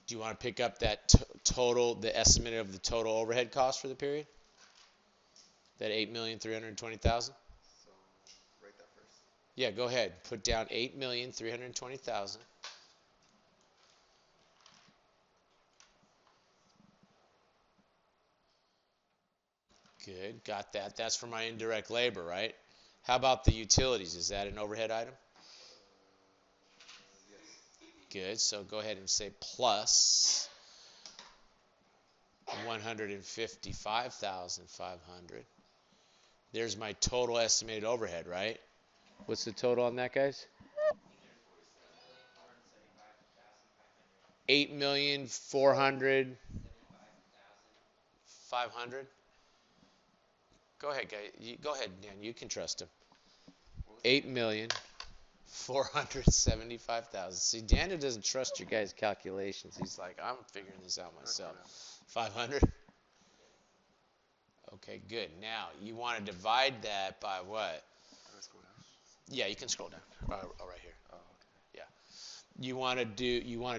So Do you want to pick up that total, the estimate of the total overhead cost for the period? That 8,320,000? So write that first. Yeah, go ahead. Put down 8,320,000. Good, got that. That's for my indirect labor, right? How about the utilities? Is that an overhead item? Yes. Good, so go ahead and say plus 155,500. There's my total estimated overhead, right? What's the total on that, guys? 8,400,500. Go ahead, guys. Go ahead, Dan. You can trust him. 8,475,000. See, Daniel doesn't trust your guys' calculations. He's like, I'm figuring this out myself. 500. Okay, good. Now you want to divide that by what? Let's go down. Yeah, you can scroll down. Right here. Oh, okay. Yeah. You want to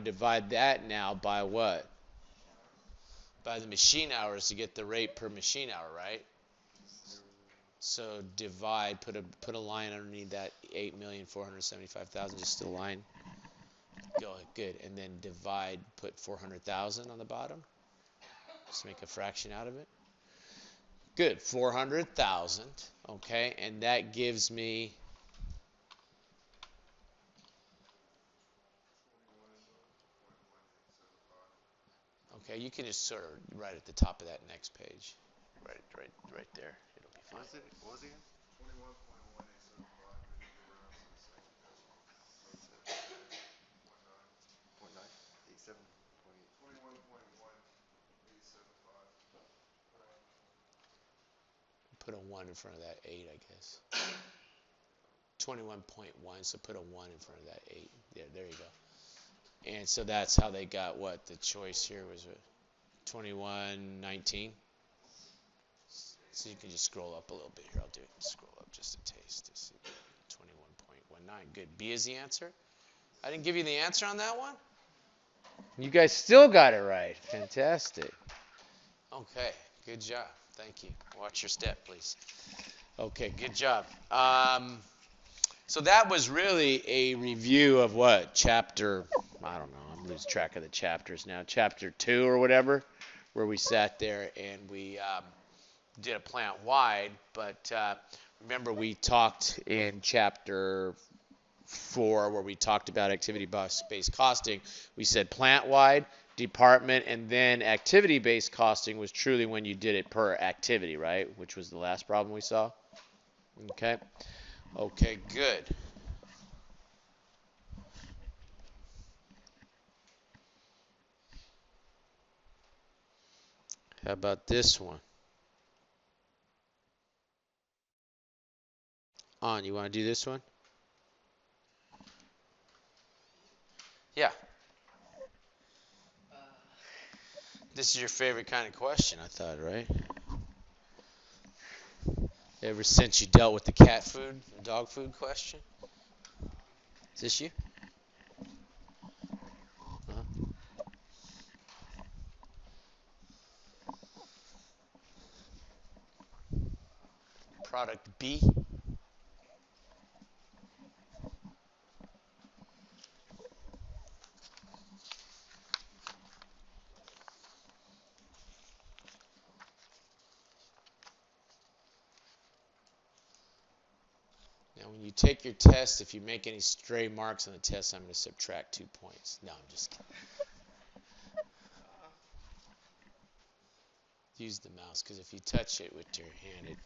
divide that now by what? By the machine hours to get the rate per machine hour, right? So divide, put a line underneath that 8,475,000, just a line. Go good, and then divide, put 400,000 on the bottom. Just make a fraction out of it. Good, 400,000. Okay, and that gives me. Okay, you can just sort of right at the top of that next page, right there. It'll be fine. What was it again? 21.1875. Put a 1 in front of that 8, I guess. 21.1, so put a 1 in front of that 8. Yeah, there you go. And so that's how they got what? The choice here was 21.19. So you can just scroll up a little bit here. I'll do it. Scroll up just a taste to see. 21.19. Good. B is the answer. I didn't give you the answer on that one? You guys still got it right. Fantastic. Okay. Good job. Thank you. Watch your step, please. Okay. Good job. So that was really a review of what? Chapter, I don't know. I'm losing track of the chapters now. Chapter 2 or whatever, where we sat there and we did a plant-wide. But remember, we talked in Chapter 4 where we talked about activity-based costing. We said plant-wide, department, and then activity-based costing was truly when you did it per activity, right? Which was the last problem we saw. Okay. Okay, good. How about this one? On, you want to do this one? Yeah. This is your favorite kind of question, I thought, right? Ever since you dealt with the cat food, dog food question? Is this you? Product B. Now, when you take your test, if you make any stray marks on the test, I'm going to subtract 2 points. No, I'm just kidding. Use the mouse, because if you touch it with your hand,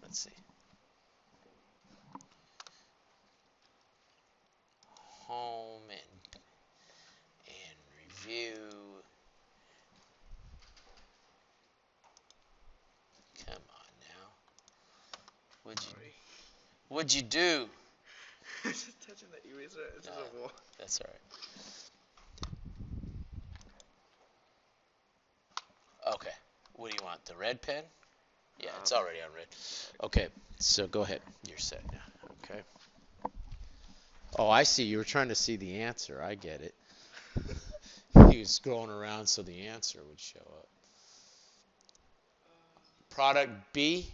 let's see. Home and review. Come on now. What'd you do? Just touching the eraser. It's just a wall. That's all right. Okay. What do you want? The red pen? Yeah, it's already on red. Okay, so go ahead. You're set now. Okay. Oh, I see. You were trying to see the answer. I get it. He was scrolling around so the answer would show up. Product B.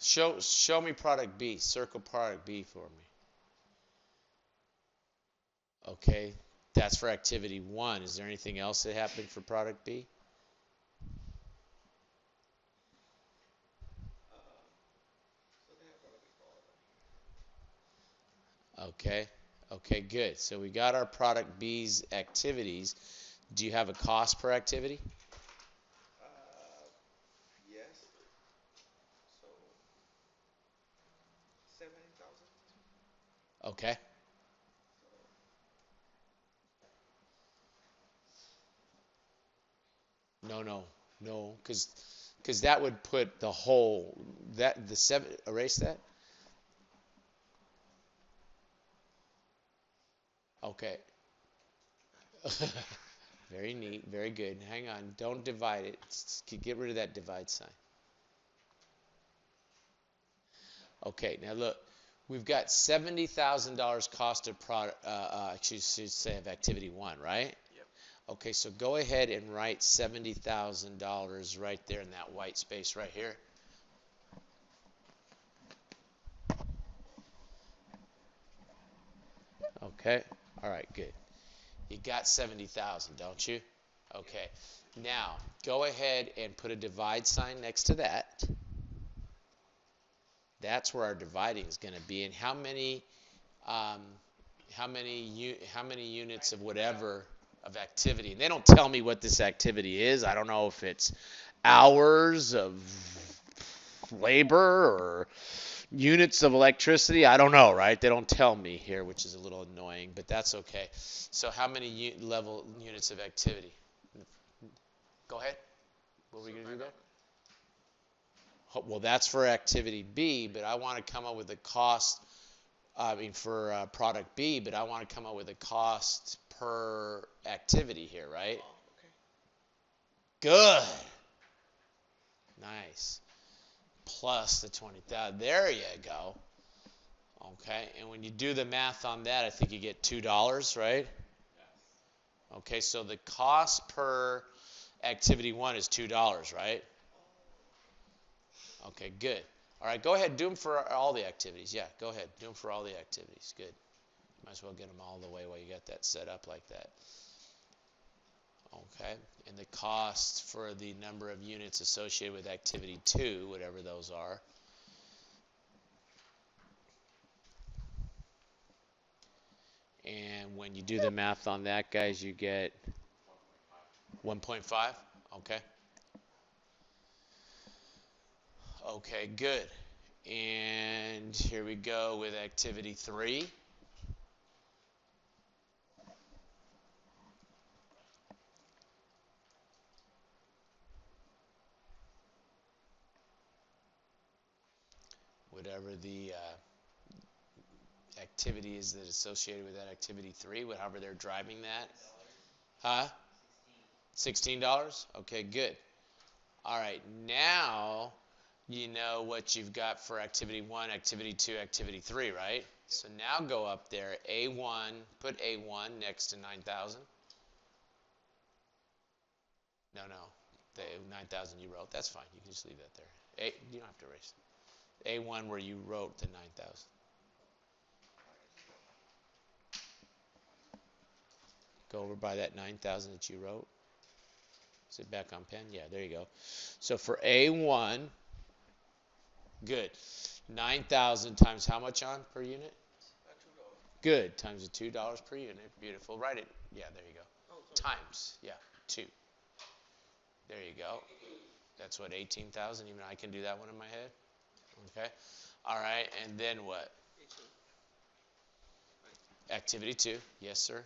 Show me product B. Circle product B for me. Okay. That's for activity 1. Is there anything else that happened for product B? Okay. Okay, good. So we got our product B's activities. Do you have a cost per activity? Yes. So 70,000. Okay. No, because that would put the whole erase that. Okay. Very neat, very good. Hang on, don't divide it. Get rid of that divide sign. Okay, now look, we've got $70,000 cost of product. I should say of activity 1, right? Yep. Okay, so go ahead and write $70,000 right there in that white space right here. Okay. All right, good. You got 70,000, don't you? Okay. Now, go ahead and put a divide sign next to that. That's where our dividing is going to be. And how many units of whatever of activity? And they don't tell me what this activity is. I don't know if it's hours of labor or units of electricity. I don't know, right? They don't tell me here, which is a little annoying, but that's okay. So how many units of activity? Go ahead. What were we going to do there? Well, that's for activity B, but I want to come up with a cost, for product B, but I want to come up with a cost per activity here, right? Oh, okay. Good. Nice. Plus the 20,000. There you go. Okay, and when you do the math on that, I think you get $2, right? Okay, so the cost per activity 1 is $2, right? Okay, good. All right, go ahead, do them for all the activities. Yeah, go ahead, do them for all the activities. Good. Might as well get them all the way while you got that set up like that. Okay, and the cost for the number of units associated with activity 2, whatever those are. And when you do the math on that, guys, you get 1.5. Okay. Okay, good. And here we go with activity 3. Whatever the activity is that's associated with that activity 3, however they're driving that. Huh? $16? Okay, good. All right, now you know what you've got for activity 1, activity 2, activity 3, right? So now go up there, A1, put A1 next to 9,000. No, the 9,000 you wrote, that's fine. You can just leave that there. You don't have to erase it. A1 where you wrote the 9,000. Go over by that 9,000 that you wrote. Is it back on pen? Yeah, there you go. So for A1, good. 9,000 times how much on per unit? Good. Times the $2 per unit. Beautiful. Write it. Yeah, there you go. Times. Yeah, 2. There you go. That's what, 18,000? Even I can do that one in my head. Okay. All right. And then what? Activity 2. Yes, sir.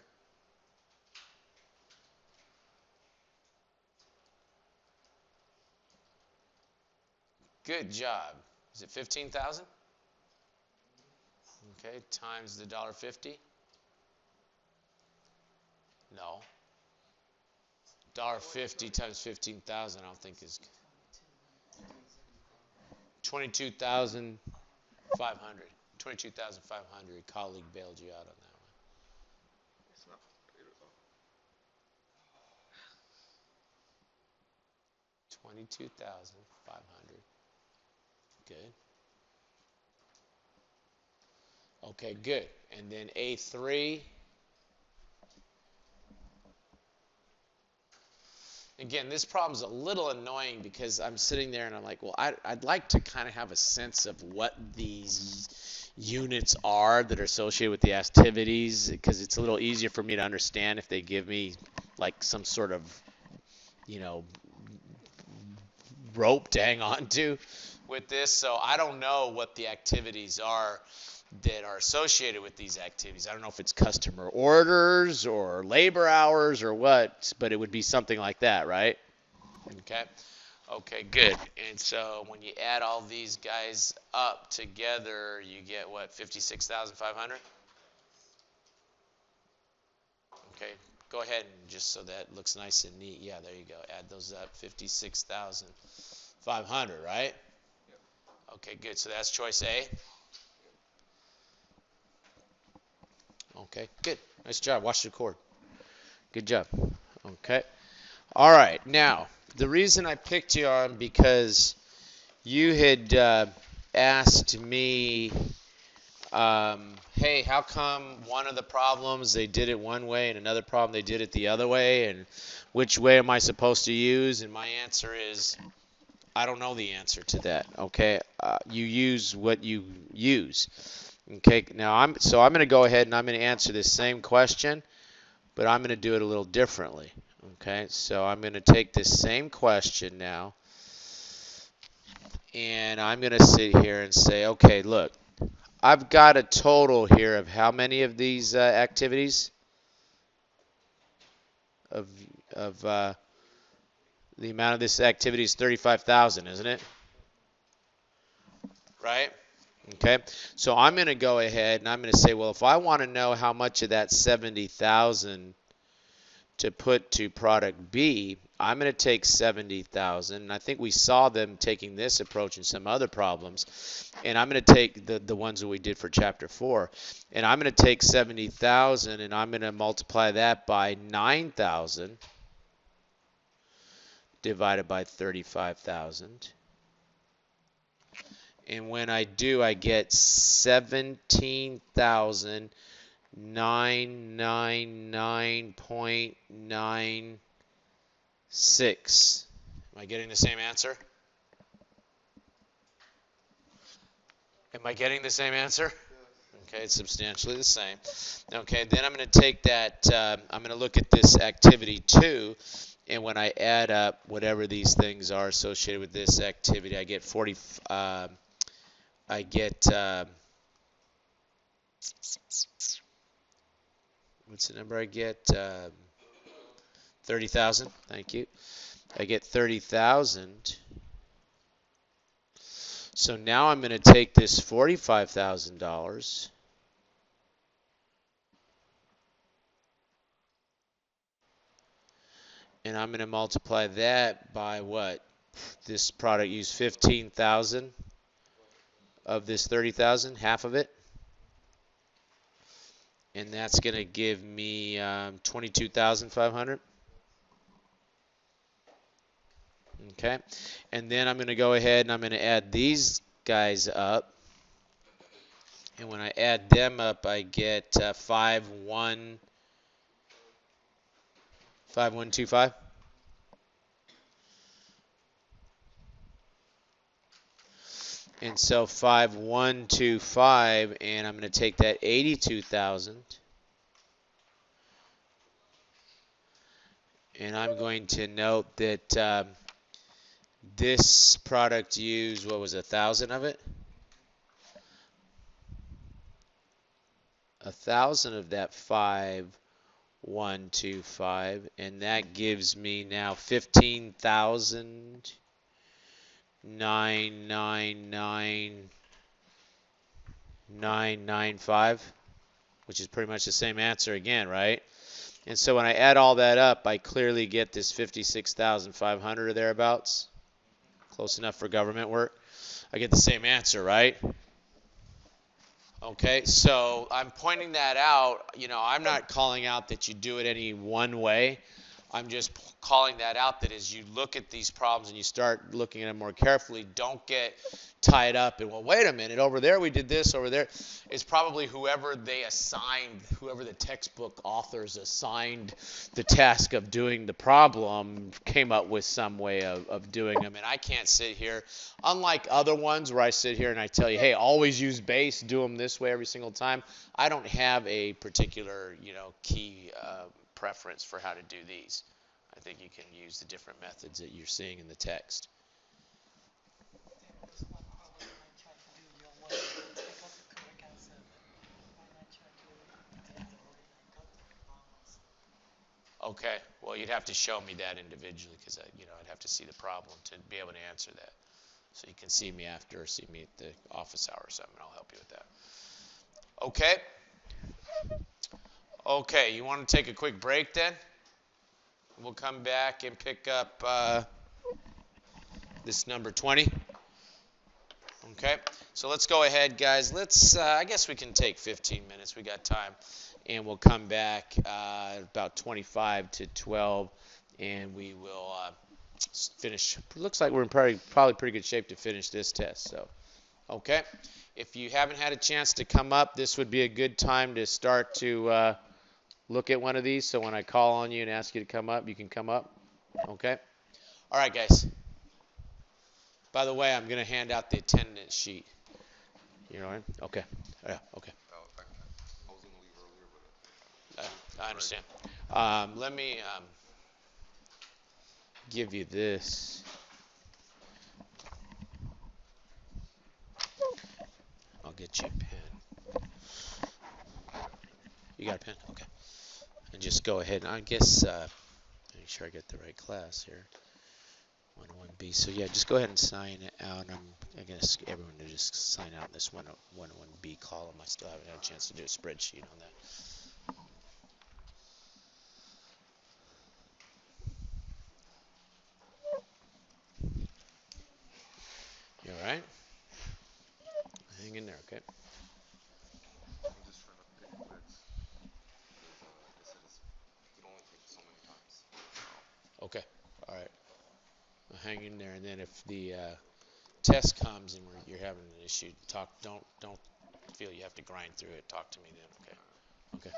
Good job. Is it 15,000? Okay, times the $1.50? No. $1.50 times 15,000 I don't think is 22,500. 22,500. Colleague bailed you out on that one. It's not. 22,500. Good. Okay, good. And then A3. Again, this problem's a little annoying because I'm sitting there and I'm like, well, I'd like to kind of have a sense of what these units are that are associated with the activities, because it's a little easier for me to understand if they give me like some sort of, rope to hang on to with this. So I don't know what the activities are that are associated with these activities. I don't know if it's customer orders or labor hours or what, but it would be something like that, right? Okay, good. And so when you add all these guys up together, you get what, 56,500? Okay, go ahead and just so that looks nice and neat. Yeah, there you go. Add those up, 56,500, right? Okay, good. So that's choice A. Okay, good. Nice job. Watch the cord. Good job. Okay. All right. Now, the reason I picked you on because you had asked me, hey, how come one of the problems they did it one way and another problem they did it the other way, and which way am I supposed to use? And my answer is, I don't know the answer to that. Okay. You use what you use. Okay, now I'm going to go ahead and I'm going to answer this same question, but I'm going to do it a little differently. Okay, so I'm going to take this same question now, and I'm going to sit here and say, okay, look, I've got a total here of how many of these activities? Of the amount of this activity is 35,000, isn't it? right? Okay, so I'm going to go ahead and I'm going to say, well, if I want to know how much of that 70,000 to put to product B, I'm going to take 70,000, and I think we saw them taking this approach in some other problems, and I'm going to take the ones that we did for chapter 4, and I'm going to take 70,000 and I'm going to multiply that by 9,000 divided by 35,000. And when I do, I get 17,999.96. Am I getting the same answer? Am I getting the same answer? Okay, it's substantially the same. Okay, then I'm going to take that, I'm going to look at this activity 2, and when I add up whatever these things are associated with this activity, I get 40, I get, what's the number I get? 30,000, thank you. I get 30,000. So now I'm going to take this $45,000 and I'm going to multiply that by what? This product used 15,000 of this 30,000, half of it. And that's going to give me 22,500. Okay. And then I'm going to go ahead and I'm going to add these guys up. And when I add them up, I get 5125. And so 5125, and I'm going to take that 82,000, and I'm going to note that this product used, what was 1,000 of it? 1,000 of that 5125, and that gives me now 15,999,995, which is pretty much the same answer again, right? And so when I add all that up, I clearly get this 56,500 or thereabouts. Close enough for government work. I get the same answer, right? Okay, so I'm pointing that out. You know, I'm not calling out that you do it any one way. I'm just calling that out that as you look at these problems and you start looking at them more carefully, don't get tied up in, well, wait a minute, over there we did this, over there. It's probably whoever they assigned, whoever the textbook authors assigned the task of doing the problem came up with some way of doing them. And I can't sit here, unlike other ones where I sit here and I tell you, hey, always use base, do them this way every single time. I don't have a particular, key preference for how to do these. I think you can use the different methods that you're seeing in the text. Okay, well, you'd have to show me that individually because I'd have to see the problem to be able to answer that. So you can see me after or see me at the office hour or something. I'll help you with that. Okay. Okay, you want to take a quick break then? We'll come back and pick up this number 20. Okay, so let's go ahead, guys. I guess we can take 15 minutes. We got time. And we'll come back about 25 to 12, and we will finish. Looks like we're in probably pretty good shape to finish this test. So, okay. If you haven't had a chance to come up, this would be a good time to start to look at one of these. So when I call on you and ask you to come up, you can come up. Okay. All right, guys. By the way, I'm going to hand out the attendance sheet. You know what I mean? Okay. Yeah. Okay. I understand. Let me give you this. I'll get you a pen. You got a pen? Okay. And just go ahead. And I guess, make sure I get the right class here. 101B. So yeah, just go ahead and sign it out. I'm gonna ask everyone to just sign out in this 101B column. I still haven't had a chance to do a spreadsheet on that. You all right? Hang in there, okay? I'm just trying to pick bits. They said it only takes so many times. Okay. All right. Well, hang in there, and then if the test comes and you're having an issue, don't feel you have to grind through it. Talk to me then, okay? Okay.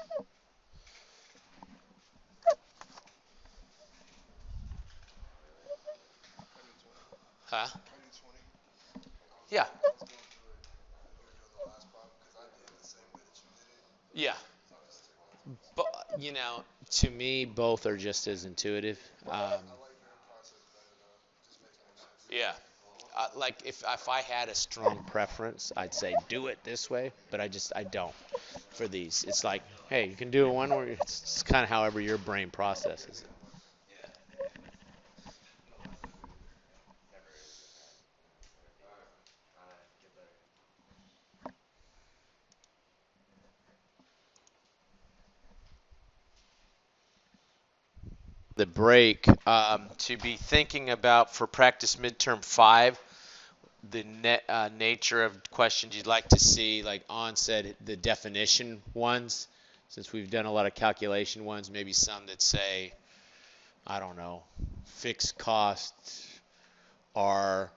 Huh? Yeah. Yeah. But to me, both are just as intuitive. Yeah. Like if I had a strong preference, I'd say do it this way, but I don't for these. It's like, hey, you can do it one way. It's kind of however your brain processes it. The break to be thinking about for practice midterm 5, the nature of questions you'd like to see, like On said, the definition ones, since we've done a lot of calculation ones, maybe some that say, I don't know, fixed costs are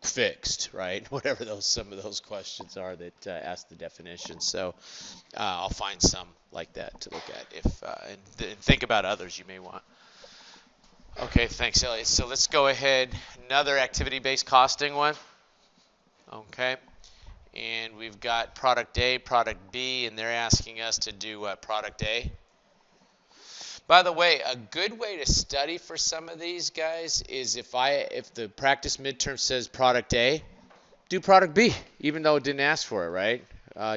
fixed, right? Whatever some of those questions are that ask the definition. So I'll find some like that to look at and think about others you may want. Okay, thanks, Elliot. So let's go ahead. Another activity-based costing one. Okay. And we've got product A, product B, and they're asking us to do product A. By the way, a good way to study for some of these guys is if the practice midterm says product A, do product B, even though it didn't ask for it, right?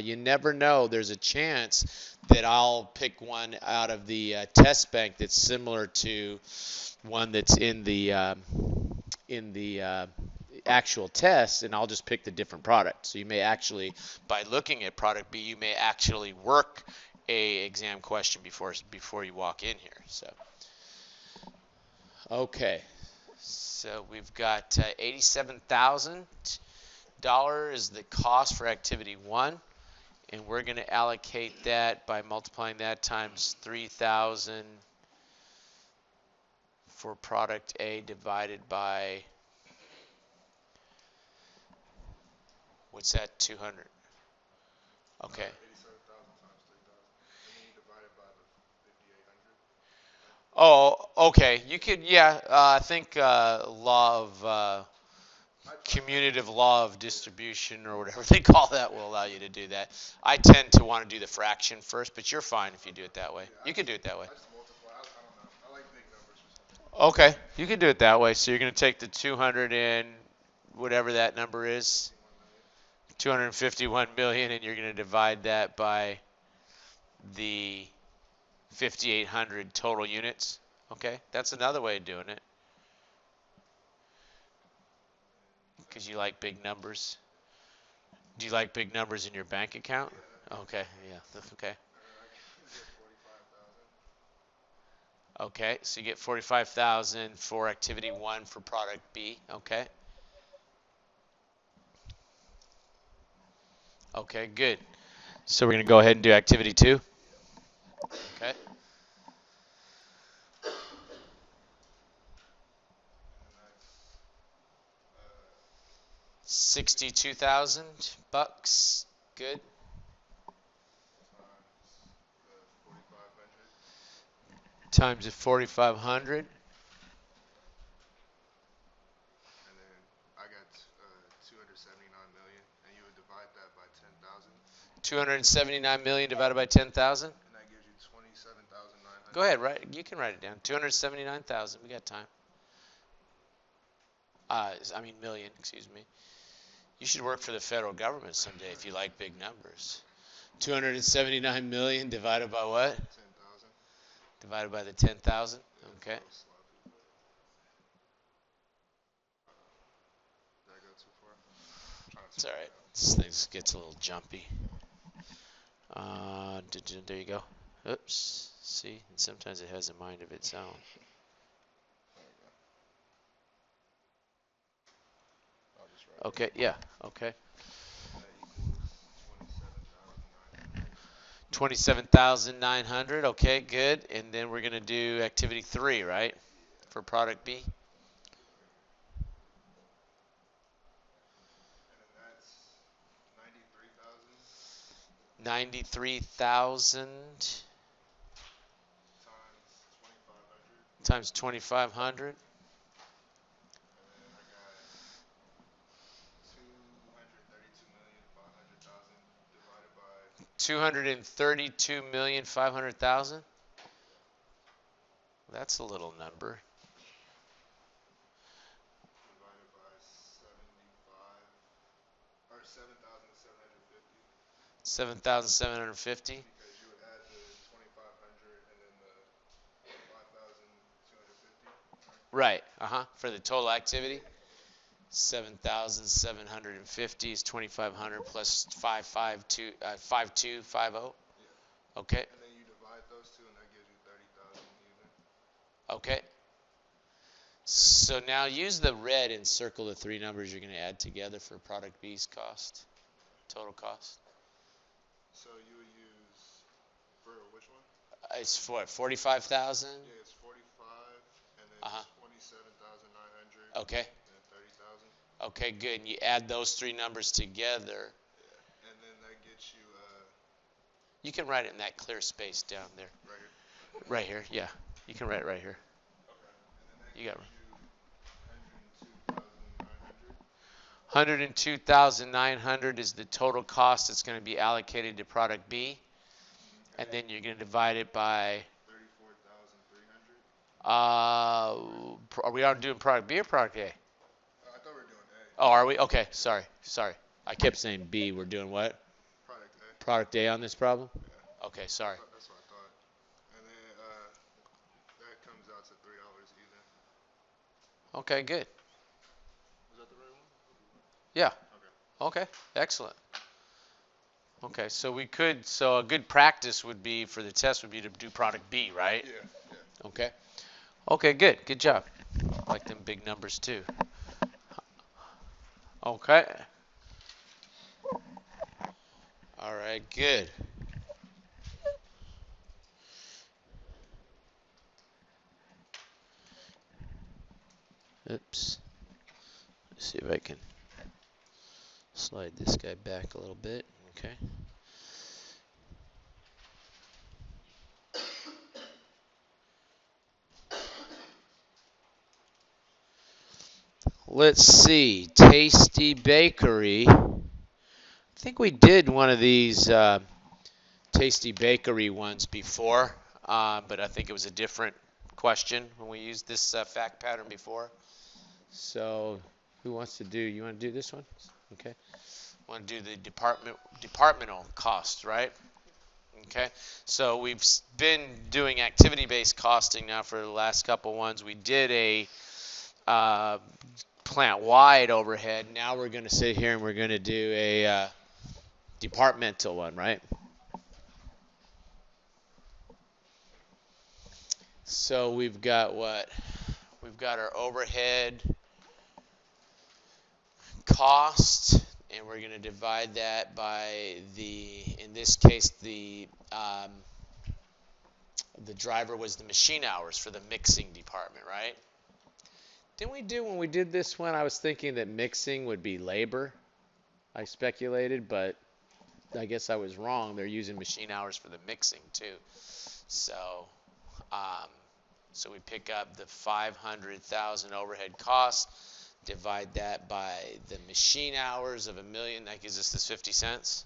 You never know. There's a chance that I'll pick one out of the test bank that's similar to one that's in the actual test, and I'll just pick the different product. So you may actually, by looking at product B, you may actually work a exam question before you walk in here. So, okay. So we've got $87,000 is the cost for activity 1, and we're going to allocate that by multiplying that times 3,000 for product A divided by, what's that, 200? Okay. 87,000 times 3,000. And then you divide it by the 5,800. Oh, okay. You could, yeah. I think commutative law of distribution or whatever they call that will allow you to do that. I tend to want to do the fraction first, but you're fine if you do it that way. You could do it that way. I just multiply. I don't know. I like big numbers for some reason. Okay, you can do it that way. So you're going to take the 200 and whatever that number is, 251 million, and you're going to divide that by the 5,800 total units. Okay, that's another way of doing it. Because you like big numbers. Do you like big numbers in your bank account? Okay, yeah, okay. Okay, so you get 45,000 for activity 1 for product B. Okay. Okay, good. So we're going to go ahead and do activity 2. Okay. 62,000 bucks. Good. Times the 4,500. And then I got 279 million, and you would divide that by 10,000. 279 million divided by 10,000. And that gives you 27,900. Go ahead, you can write it down. 279,000. We got time. Million, excuse me. You should work for the federal government someday if you like big numbers. 279 million divided by what? 10,000. Divided by the 10,000. Okay. It's all right. This thing gets a little jumpy. There you go. Oops. See, and sometimes it has a mind of its own. There we go. I'll just write Okay, yeah, okay. that equals 27,900. 27,900. Okay, good. And then we're going to do activity 3, right? For product B. And then that's 93,000 93,000 times 2,500. times 2,500. And then I got 232,500,000 divided by 232,500,000. That's a little number. divided by 75 or 7,750 7,750. because you would add the 2,500 and then the 5,250. Right. For the total activity. 7,750 is 2,500 plus 5250. Yeah. Okay. And then you divide those two and that gives you 30,000 even. Okay. So now use the red and circle the 3 numbers you're going to add together for product B's cost, total cost. So you would use for which one? It's for 45,000. Yeah, it's 45 and then 27,900 Okay. and 30,000. Okay, good. And you add those 3 numbers together. Yeah. And then that gets you You can write it in that clear space down there. right here. Right here. Yeah. You can write it right here. Okay. And then that You got gives you 102,900. 102,900 is the total cost that's going to be allocated to product B. And then you're going to divide it by 34,300. are we on doing product B or product A? I thought we were doing A. Oh, are we? Okay, sorry. I kept saying B. We're doing what? Product A. Product A on this problem? Yeah. Okay, sorry. That's what I thought. And then that comes out to $3 even. Okay, good. Is that the right one? Yeah. Okay. Okay, excellent. Okay, so a good practice would be for the test would be to do product B, right? Yeah. Okay. Okay, good. Good job. I like them big numbers too. Okay. All right, good. Oops. Let's see if I can slide this guy back a little bit. Okay. Let's see. Tasty Bakery. I think we did one of these Tasty Bakery ones before, but I think it was a different question when we used this fact pattern before. So who wants to do? You want to do this one? Okay. Want to do the departmental cost, right? Okay. So we've been doing activity-based costing now for the last couple ones. We did a plant-wide overhead. Now we're going to sit here and we're going to do a departmental one, right? So we've got what? We've got our overhead cost, and we're going to divide that by in this case, the driver was the machine hours for the mixing department, right? Didn't we do, when we did this one, I was thinking that mixing would be labor. I speculated, but I guess I was wrong. They're using machine hours for the mixing too. So we pick up the 500,000 overhead costs, divide that by the machine hours of 1,000,000. That gives us this 50 cents.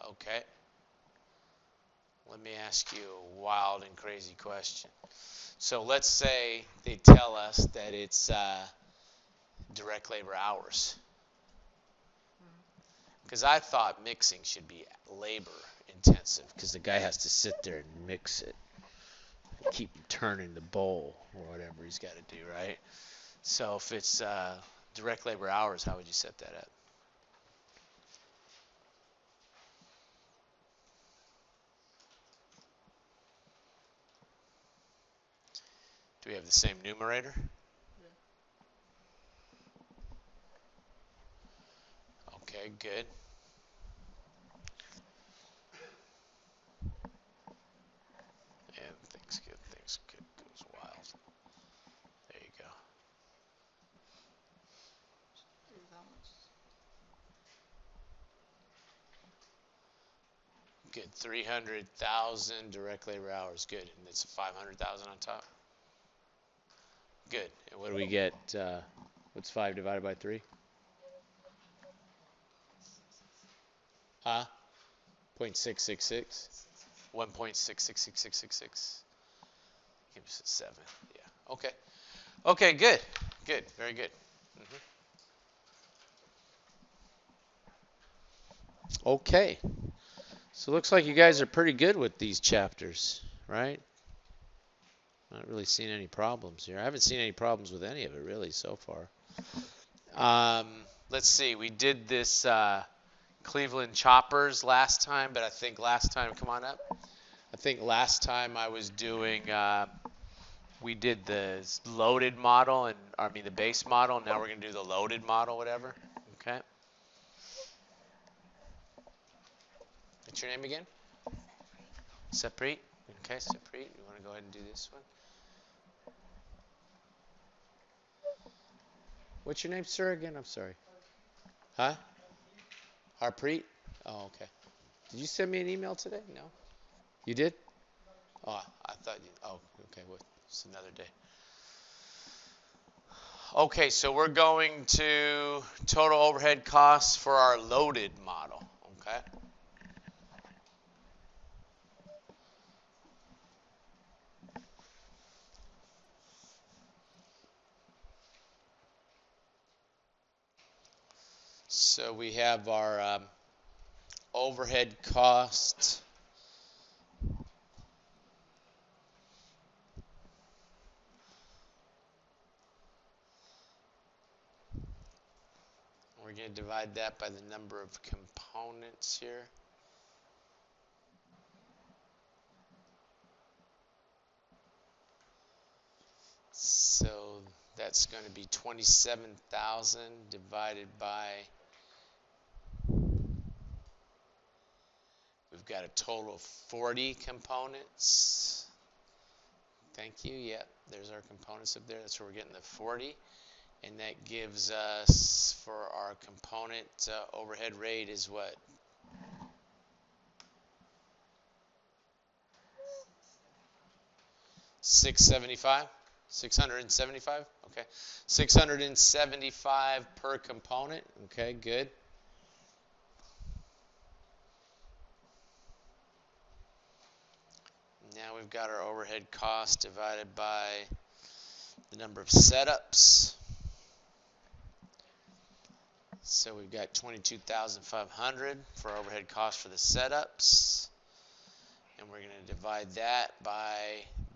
Okay. Let me ask you a wild and crazy question. So let's say they tell us that it's direct labor hours. Because I thought mixing should be labor intensive because the guy has to sit there and mix it. Keep turning the bowl or whatever he's got to do, right? So if it's direct labor hours, how would you set that up? Do we have the same numerator? Okay, good. And things goes wild. There you go. Good. 300,000 direct labor hours. Good. And it's 500,000 on top. Good. And what do we get? What's 5 divided by 3? Huh? 0.666. 1.6666666. Gives us 7. Yeah. Okay. Okay, good. Good. Very good. Okay. So it looks like you guys are pretty good with these chapters, right? Not really seeing any problems here. I haven't seen any problems with any of it really so far. Let's see. We did this Cleveland Choppers last time, but I think last time, come on up. I think last time I was doing, we did the loaded model and, the base model. Now we're going to do the loaded model, whatever. Okay. What's your name again? Saprit. Okay, Saprit. You want to go ahead and do this one? What's your name, sir, again? I'm sorry. Huh? Harpreet? Oh, okay. Did you send me an email today? No? You did? Oh, I thought you, oh, okay. Well, it's another day. Okay, so we're going to total overhead costs for our loaded model, okay? So we have our overhead cost. We're going to divide that by the number of components here. So that's going to be 27,000 divided by, we've got a total of 40 components. Thank you. Yep, there's our components up there. That's where we're getting the 40. And that gives us, for our component overhead rate is what? $675? 675? Okay. 675 per component. Okay, good. Now we've got our overhead cost divided by the number of setups. So we've got 22,500 for overhead cost for the setups. And we're going to divide that by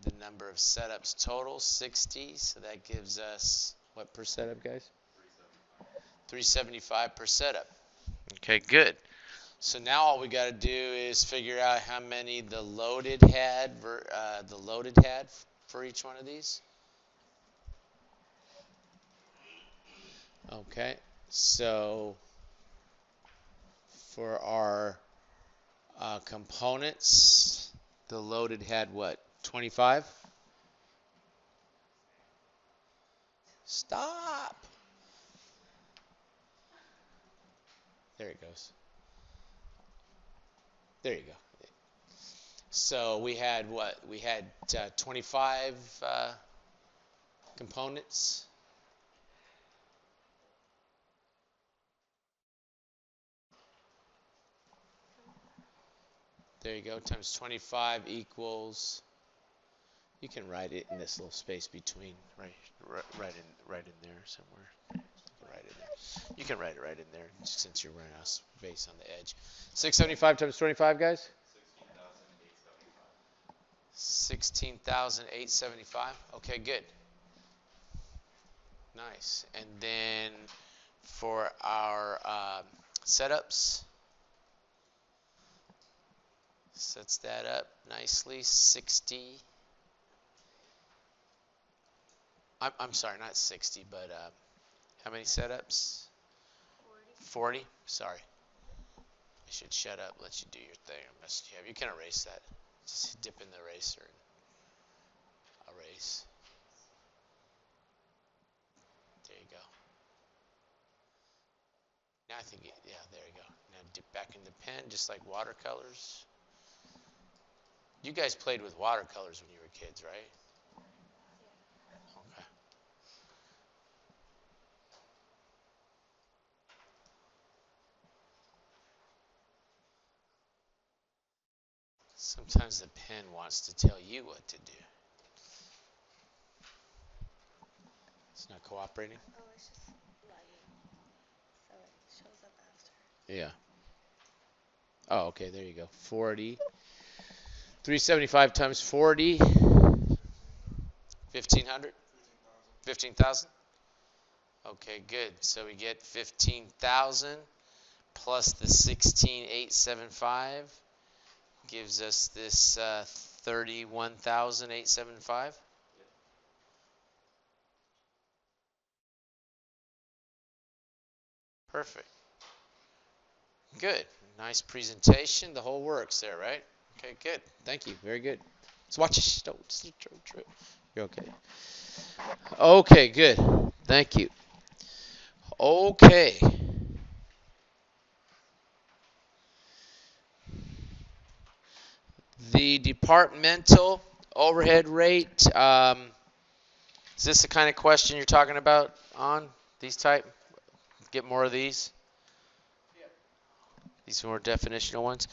the number of setups total, 60. So that gives us, what per setup, guys? 375 per setup. Okay, good. So now all we got to do is figure out how many the loaded had for each one of these. Okay, so for our components, the loaded had what? 25? Stop! There it goes. There you go. So we had what? We had 25 components. There you go. Times 25 equals. You can write it in this little space between, right in there somewhere. Right in there. You can write it right in there since you're running out of space on the edge. 675 times 25, guys? 16,875. Okay, good. Nice. And then for our setups, sets that up nicely. 60. I'm sorry, not 60, but how many setups? 40. Sorry. I should shut up, let you do your thing. I messed you up. You can erase that. Just dip in the eraser and erase. There you go. Now I think, yeah, there you go. Now dip back in the pen, just like watercolors. You guys played with watercolors when you were kids, right? Okay. Sometimes the pen wants to tell you what to do. It's not cooperating? Oh, it's just lagging. So it shows up after. Yeah. Oh, okay, there you go. 40. 375 times 40. 1,500? 15,000? Okay, good. So we get 15,000 plus the 16,875 gives us this 31,875. Perfect. Good. Nice presentation. The whole works there, right? Okay, good. Thank you. Very good. Let's watch it. Don't. You're okay. Okay, good. Thank you. Okay. The departmental overhead rate, is this the kind of question you're talking about on these type? Get more of these? These more definitional ones.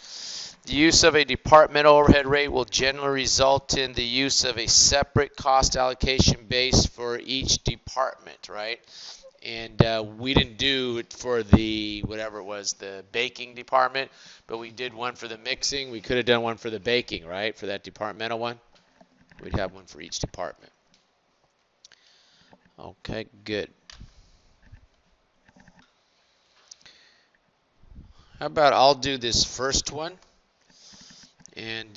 The use of a departmental overhead rate will generally result in the use of a separate cost allocation base for each department, right? And we didn't do it for the, whatever it was, the baking department, but we did one for the mixing. We could have done one for the baking, right, for that departmental one. We'd have one for each department. Okay, good. How about I'll do this first one, and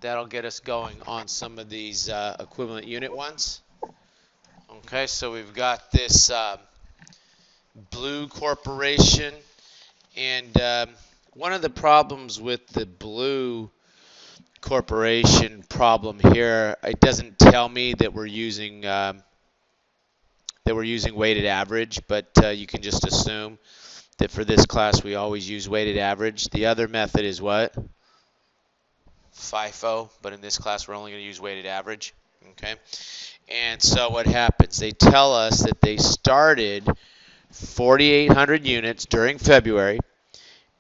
that'll get us going on some of these equivalent unit ones. Okay, so we've got this Blue Corporation, and one of the problems with the Blue Corporation problem here, it doesn't tell me that we're using weighted average, but you can just assume that for this class we always use weighted average. The other method is what? FIFO, but in this class we're only going to use weighted average. Okay, and so what happens? They tell us that they started 4,800 units during February.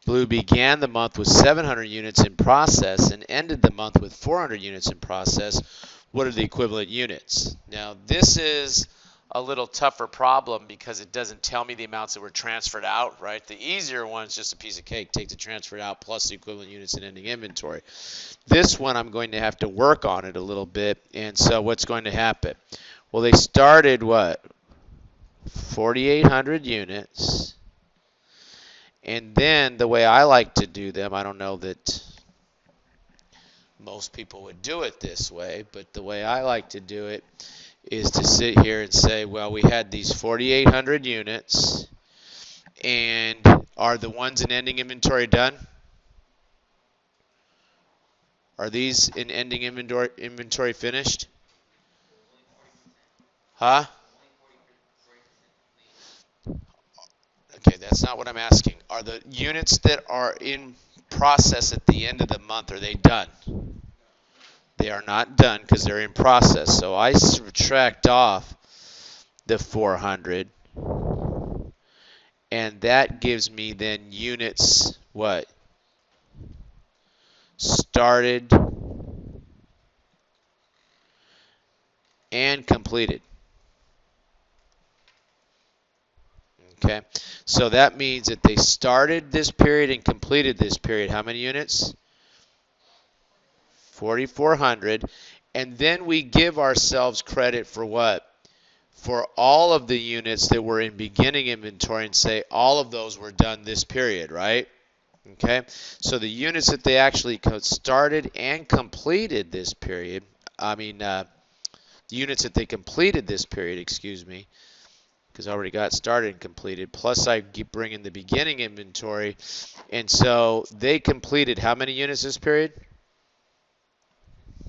Blue began the month with 700 units in process and ended the month with 400 units in process. What are the equivalent units? Now this is a little tougher problem because it doesn't tell me the amounts that were transferred out, right? The easier one is just a piece of cake. Take the transferred out plus the equivalent units in ending inventory. This one I'm going to have to work on it a little bit. And so what's going to happen? Well, they started what? 4,800 units. And then the way I like to do them, I don't know that most people would do it this way, but the way I like to do it is to sit here and say, well, we had these 4,800 units, and are the ones in ending inventory done? Are these in ending inventory finished? Huh? Okay, that's not what I'm asking. Are the units that are in process at the end of the month, are they done? They are not done because they're in process. So I subtract off the 400, and that gives me then units, what? Started and completed. Okay, so that means that they started this period and completed this period. How many units? 4,400. And then we give ourselves credit for what? for all of the units that were in beginning inventory and say all of those were done this period, right? Okay, so the units that they actually started and completed this period, the units that they completed this period, excuse me, because I already got started and completed, plus I keep bringing the beginning inventory, and so they completed how many units this period?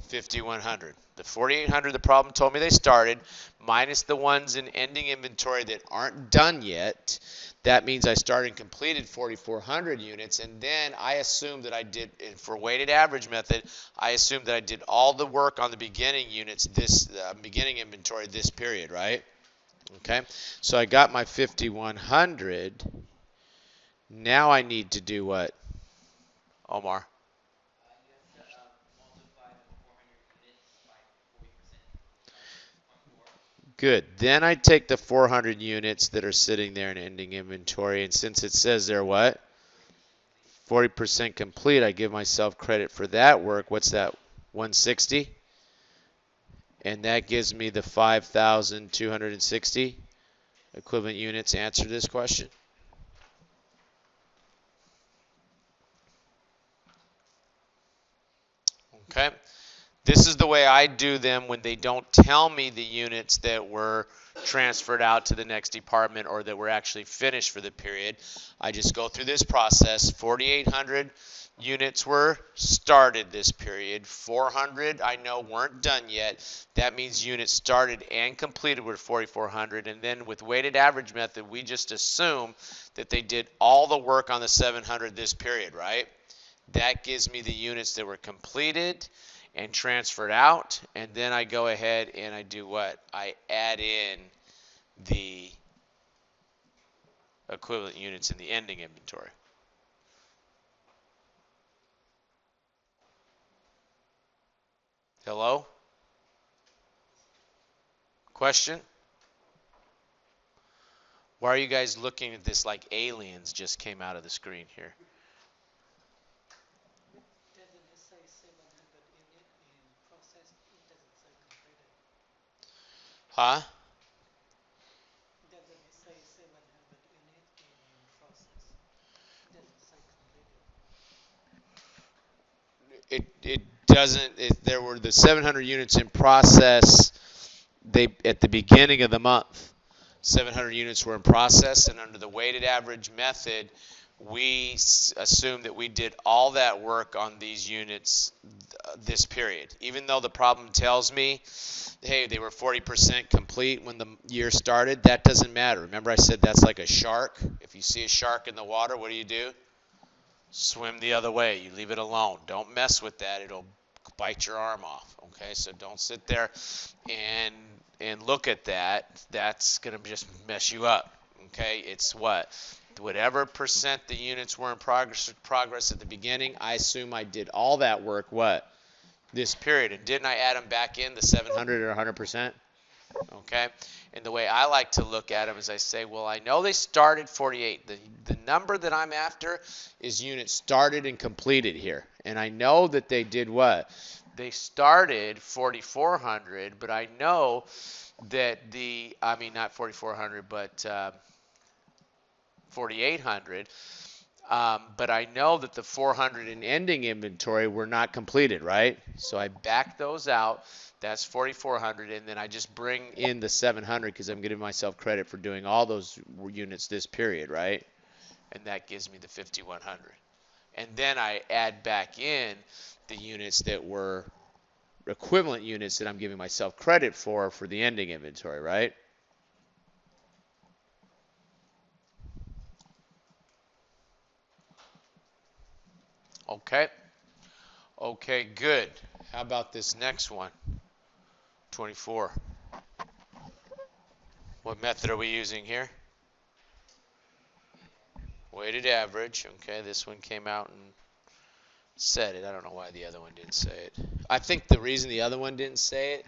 5,100. The 4,800 the problem told me they started, minus the ones in ending inventory that aren't done yet. That means I started and completed 4,400 units, and then I assumed that I did, for weighted average method, I assumed that I did all the work on the beginning units, this beginning inventory this period, right? Okay, so I got my 5,100. Now I need to do what, Omar? Good. Then I take the 400 units that are sitting there in ending inventory, and since it says they're what? 40% complete, I give myself credit for that work. What's that? 160? And that gives me the 5,260 equivalent units. Answer this question. Okay. This is the way I do them when they don't tell me the units that were transferred out to the next department or that were actually finished for the period. I just go through this process. 4,800 units were started this period. 400 I know weren't done yet. That means units started and completed were 4,400. And then with weighted average method, we just assume that they did all the work on the 700 this period, right? That gives me the units that were completed and transferred out, and then I go ahead and I do what? I add in the equivalent units in the ending inventory. Hello? Question? Why are you guys looking at this like aliens just came out of the screen here? Huh? It doesn't. There were the 700 units in process. They at the beginning of the month, 700 units were in process, and under the weighted average method, we assume that we did all that work on these units this period. Even though the problem tells me, hey, they were 40% complete when the year started, that doesn't matter. Remember I said that's like a shark? If you see a shark in the water, what do? Swim the other way. You leave it alone. Don't mess with that. It'll bite your arm off. Okay, so don't sit there and look at that. That's going to just mess you up. Okay, it's what? Whatever percent the units were in progress at the beginning, I assume I did all that work, what? This period. And didn't I add them back in, the 700 or 100%? Okay, and the way I like to look at them is I say, well, I know they started 48. The number that I'm after is units started and completed here. And I know that they did what? They started 4,400, but I know that not 4,400, but 4,800. But I know that the 400 in ending inventory were not completed, right? So I back those out. That's 4,400, and then I just bring in the 700 because I'm giving myself credit for doing all those units this period, right? And that gives me the 5,100. And then I add back in the units that were equivalent units that I'm giving myself credit for the ending inventory, right? Okay. Okay, good. How about this next one? 24. What method are we using here? Weighted average. Okay, this one came out and said it. I don't know why the other one didn't say it. I think the reason the other one didn't say it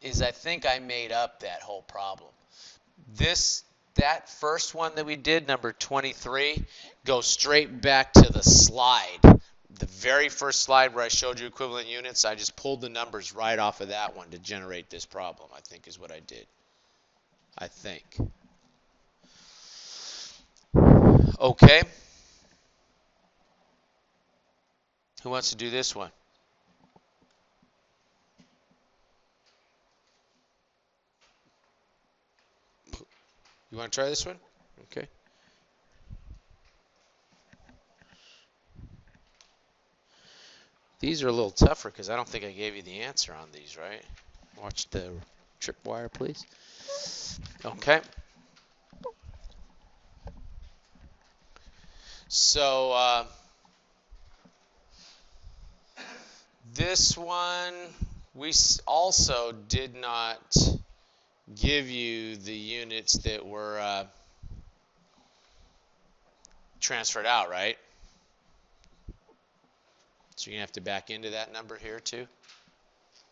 is I think I made up that whole problem. That first one that we did, number 23, goes straight back to the slide. The very first slide where I showed you equivalent units, I just pulled the numbers right off of that one to generate this problem, I think is what I did. I think. Okay. Who wants to do this one? You want to try this one? Okay. These are a little tougher because I don't think I gave you the answer on these, right? Watch the tripwire, please. Okay. So this one, we also did not give you the units that were transferred out, right? So you're going to have to back into that number here too,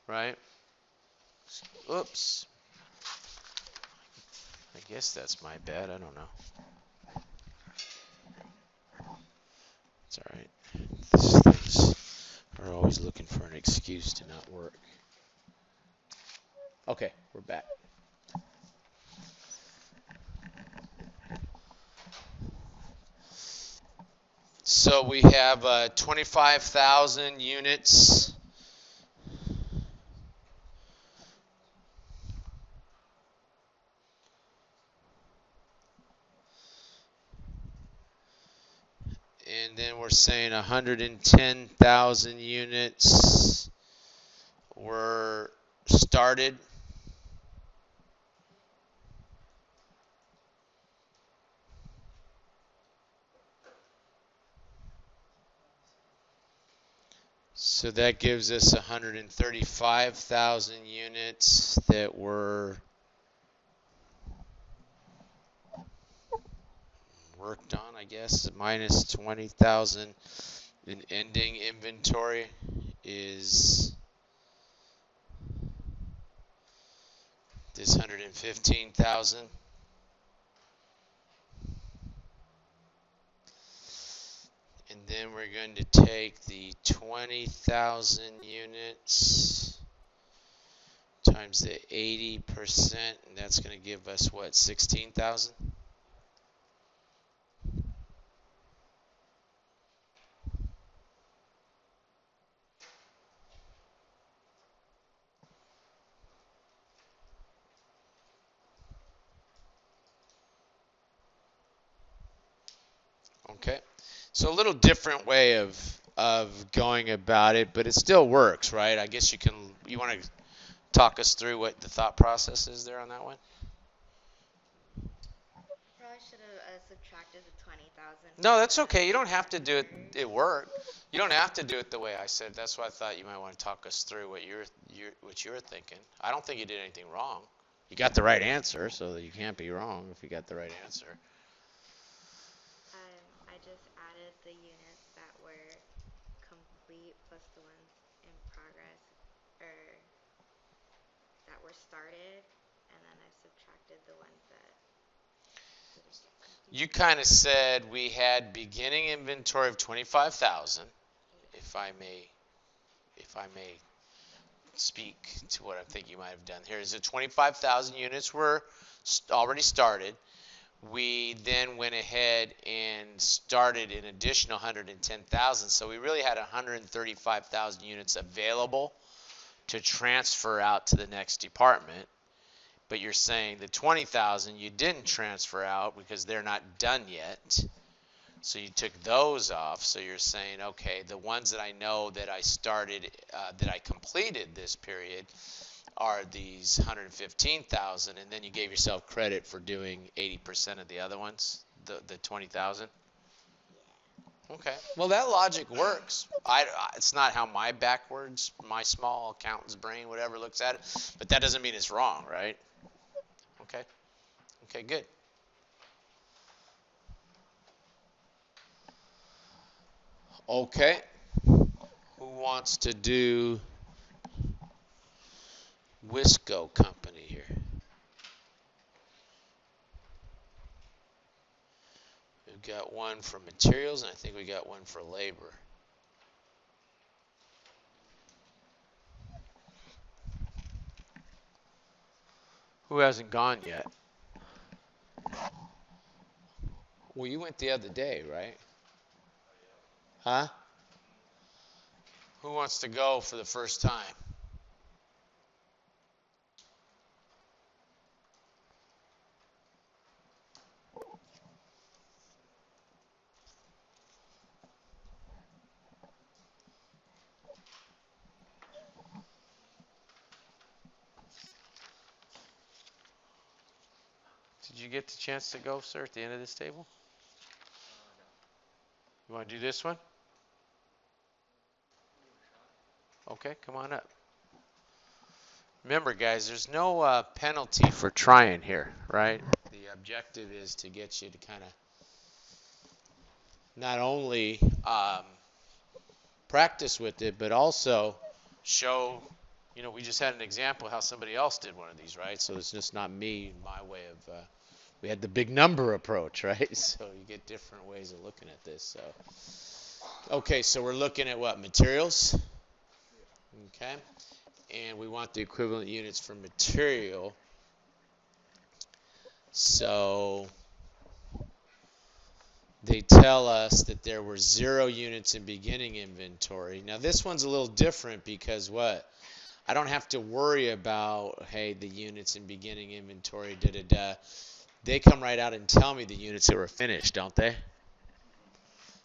right? Oops. I guess that's my bad. I don't know. It's all right. These things are always looking for an excuse to not work. Okay, we're back. So we have 25,000 units. And then we're saying 110,000 units were started. So that gives us 135,000 units that were worked on, I guess, minus 20,000 in ending inventory is this 115,000. And then we're going to take the 20,000 units times the 80%, and that's going to give us what, 16,000? Okay, so a little different way of going about it, but it still works, right? I guess you want to talk us through what the thought process is there on that one? Probably should have subtracted the 20,000. No, that's okay. You don't have to do it. It worked. You don't have to do it the way I said. That's why I thought you might want to talk us through what you're thinking. I don't think you did anything wrong. You got the right answer, so you can't be wrong if you got the right answer. I just added the units that were complete plus the ones in progress, or that were started, and then I subtracted the ones that didn't get completed. You kind of said we had beginning inventory of 25,000, if I may speak to what I think you might have done here. Is it 25,000 units were already started? We then went ahead and started an additional 110,000, so we really had 135,000 units available to transfer out to the next department. But you're saying the 20,000 you didn't transfer out because they're not done yet. So you took those off. So you're saying, okay, the ones that I know that I started, that I completed this period are these 115,000, and then you gave yourself credit for doing 80% of the other ones, the 20,000. Okay. Well, that logic works. It's not how my small accountant's brain, whatever, looks at it, but that doesn't mean it's wrong, right? Okay. Okay, good. Okay. Who wants to do Wisco Company here? We've got one for materials, and I think we got one for labor. Who hasn't gone yet? Well, you went the other day, right? Huh? Who wants to go for the first time? Did you get the chance to go, sir, at the end of this table? You want to do this one? Okay, come on up. Remember, guys, there's no penalty for trying here, right? The objective is to get you to kind of not only practice with it, but also show, we just had an example how somebody else did one of these, right? So it's just not me, my way of, we had the big number approach, right? So you get different ways of looking at this. So, okay, so we're looking at what? Materials? Okay. And we want the equivalent units for material. So they tell us that there were 0 units in beginning inventory. Now this one's a little different because what? I don't have to worry about, hey, the units in beginning inventory, da-da-da. They come right out and tell me the units that were finished, don't they?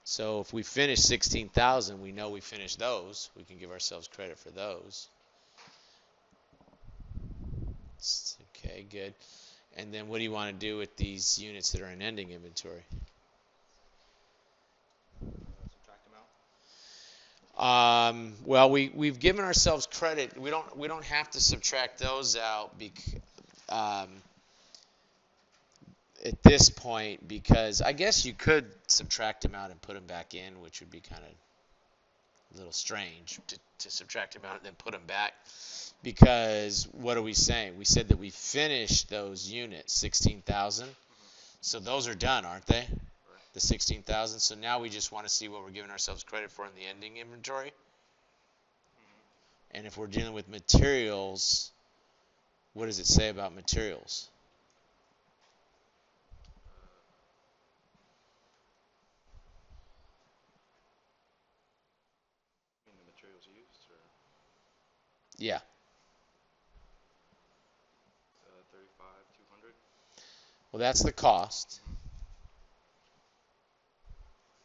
So if we finish 16,000, we know we finished those. We can give ourselves credit for those. Okay, good. And then what do you want to do with these units that are in ending inventory? Subtract them out. Well, we've given ourselves credit. We don't have to subtract those out at this point, because I guess you could subtract them out and put them back in, which would be kind of a little strange to subtract them out and then put them back. Because what are we saying? We said that we finished those units, 16,000. So those are done, aren't they? The 16,000. So now we just want to see what we're giving ourselves credit for in the ending inventory. And if we're dealing with materials, what does it say about materials? I mean, the materials used, or Yeah. 35,200. Well, that's the cost.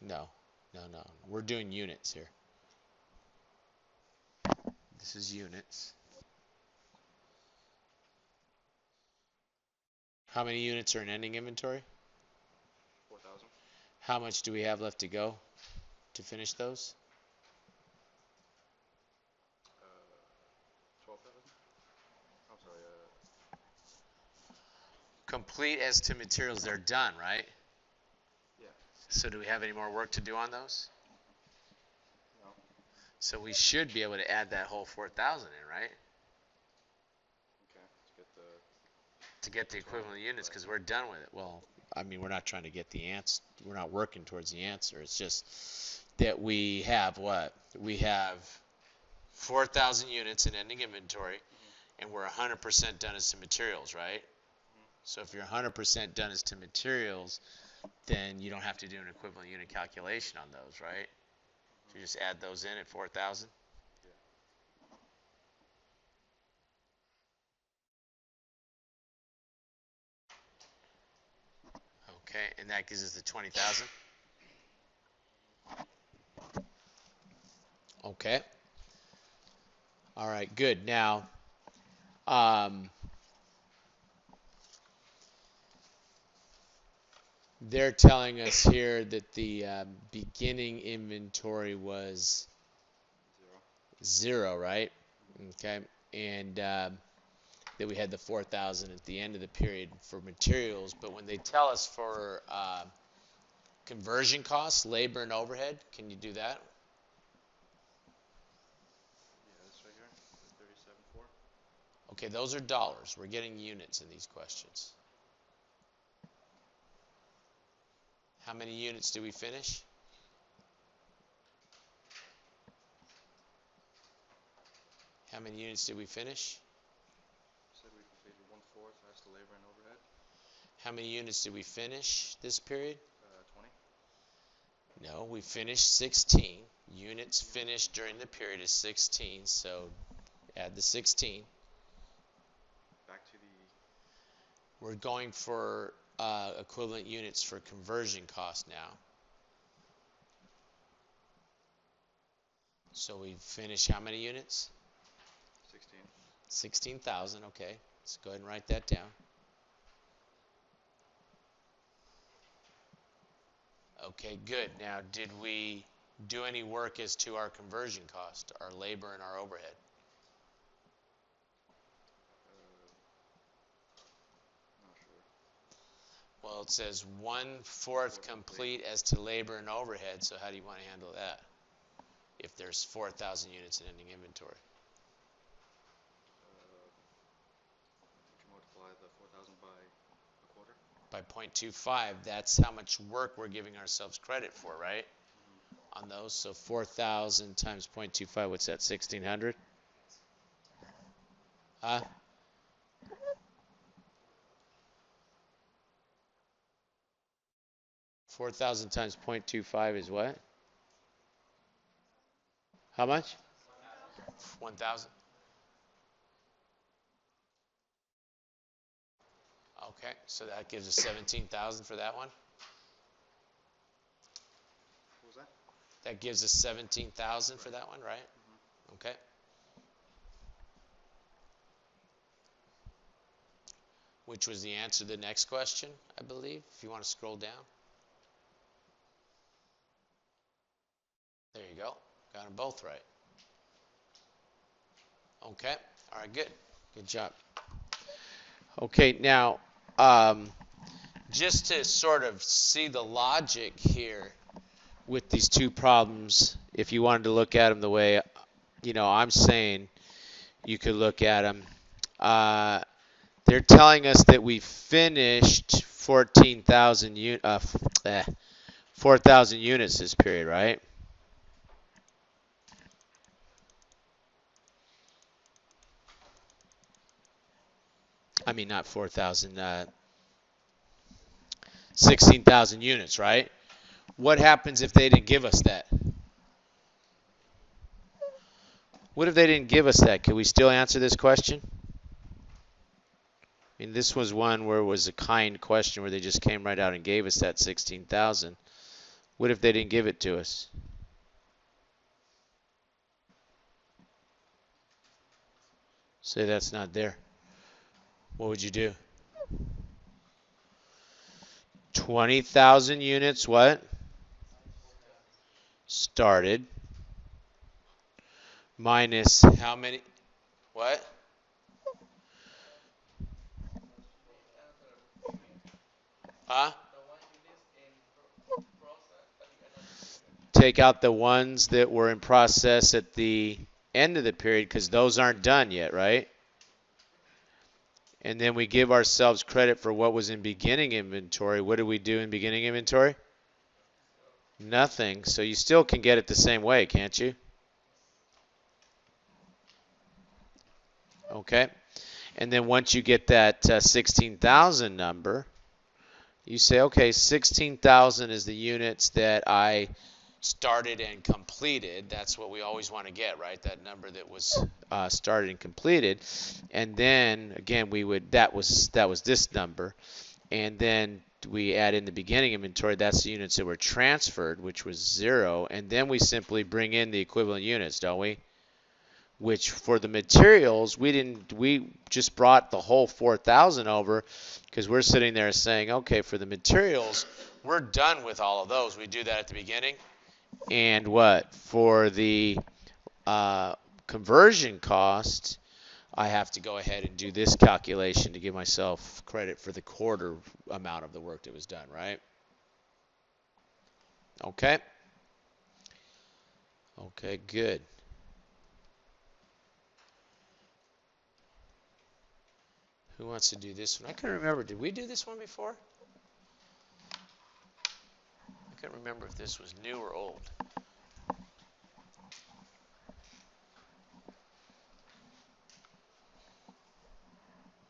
No. We're doing units here. This is units. How many units are in ending inventory? 4,000. How much do we have left to go to finish those? 12,000. I'm sorry. Complete as to materials, they're done, right? Yeah. So do we have any more work to do on those? No. So we should be able to add that whole 4,000 in, right? Okay. To get the equivalent units, because we're done with it. Well, I mean, we're not trying to get the answer. We're not working towards the answer. It's just that we have what? We have 4,000 units in ending inventory, and we're 100% done as to materials, right? So if you're 100% done as to materials, then you don't have to do an equivalent unit calculation on those, right? So you just add those in at 4,000. Okay, and that gives us the 20,000. Okay. All right, good. Now, they're telling us here that the beginning inventory was 0, right? Okay, and that we had the 4,000 at the end of the period for materials. But when they tell us for conversion costs, labor and overhead, can you do that? Yeah, this right here. 37.4. Okay, those are dollars. We're getting units in these questions. How many units do we finish? How many units did we finish? Said we completed 1/4 as to labor and overhead. How many units did we finish this period? No, we finished 16. Units finished during the period is 16, so add the 16. Back to the We're going for equivalent units for conversion cost now. So we finish how many units? 16. 16,000, okay. Let's go ahead and write that down. Okay, good. Now, did we do any work as to our conversion cost, our labor and our overhead? Not sure. Well, it says 1/4 complete as to labor and overhead, so how do you want to handle that? If there's 4,000 units in ending inventory. Did you multiply the 4,000 by a quarter? By 0.25, that's how much work we're giving ourselves credit for, right? On those, so 4,000 times 0.25, what's that, 1,600? Huh? Four thousand times 0.25 is what? How much? 1,000. Okay, so that gives us 17,000 for that one. What was that? That gives us 17,000 for that one, right? Okay. Which was the answer to the next question, I believe, if you want to scroll down. There you go. Got them both right. Okay. All right, good. Good job. Okay, now, just to sort of see the logic here with these two problems, if you wanted to look at them the way, I'm saying you could look at them. They're telling us that we finished 4,000 units this period, right? I mean, not 4,000, 16,000 units, right? What happens if they didn't give us that? What if they didn't give us that? Could we still answer this question? I mean, this was one where it was a kind question where they just came right out and gave us that 16,000. What if they didn't give it to us? Say that's not there. What would you do? 20,000 units, what? Started. Minus how many? What? Huh? Take out the ones that were in process at the end of the period because those aren't done yet, right? And then we give ourselves credit for what was in beginning inventory. What did we do in beginning inventory? Nothing. So you still can get it the same way, can't you? Okay. And then once you get that 16,000 number, you say, okay, 16,000 is the units that I started and completed. That's what we always want to get, right? That number that was started and completed. And then again, that was this number. And then we add in the beginning inventory. That's the units that were transferred, which was 0. And then we simply bring in the equivalent units, don't we? Which for the materials, we just brought the whole 4,000 over because we're sitting there saying, okay, for the materials, we're done with all of those. We do that at the beginning. And what? For the conversion cost, I have to go ahead and do this calculation to give myself credit for the quarter amount of the work that was done, right? Okay? Okay, good. Who wants to do this one? I couldn't remember. Did we do this one before? I couldn't remember if this was new or old.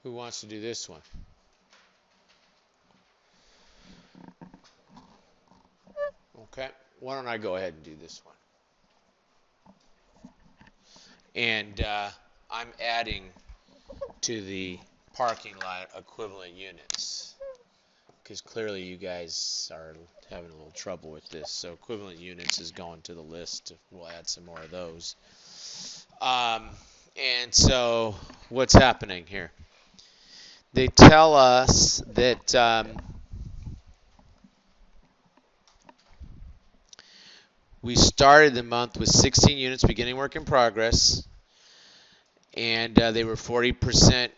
Who wants to do this one? Okay. why don't I go ahead and do this one? And I'm adding to the parking lot equivalent units, because clearly you guys are having a little trouble with this. So equivalent units is going to the list. We'll add some more of those. And so what's happening here? They tell us that we started the month with 16 units beginning work in progress, and they were 40%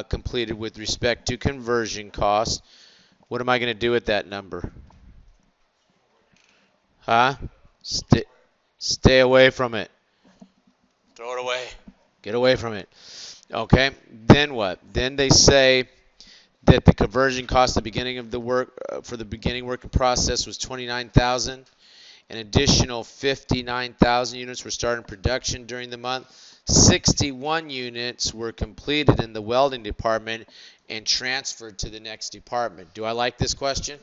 completed with respect to conversion costs. What am I going to do with that number? Huh? Stay away from it. Throw it away. Get away from it. Okay. Then what? Then they say that the conversion cost at the beginning of the work for the beginning work in process was 29,000. An additional 59,000 units were started in production during the month. 61 units were completed in the welding department and transferred to the next department. Do I like this question?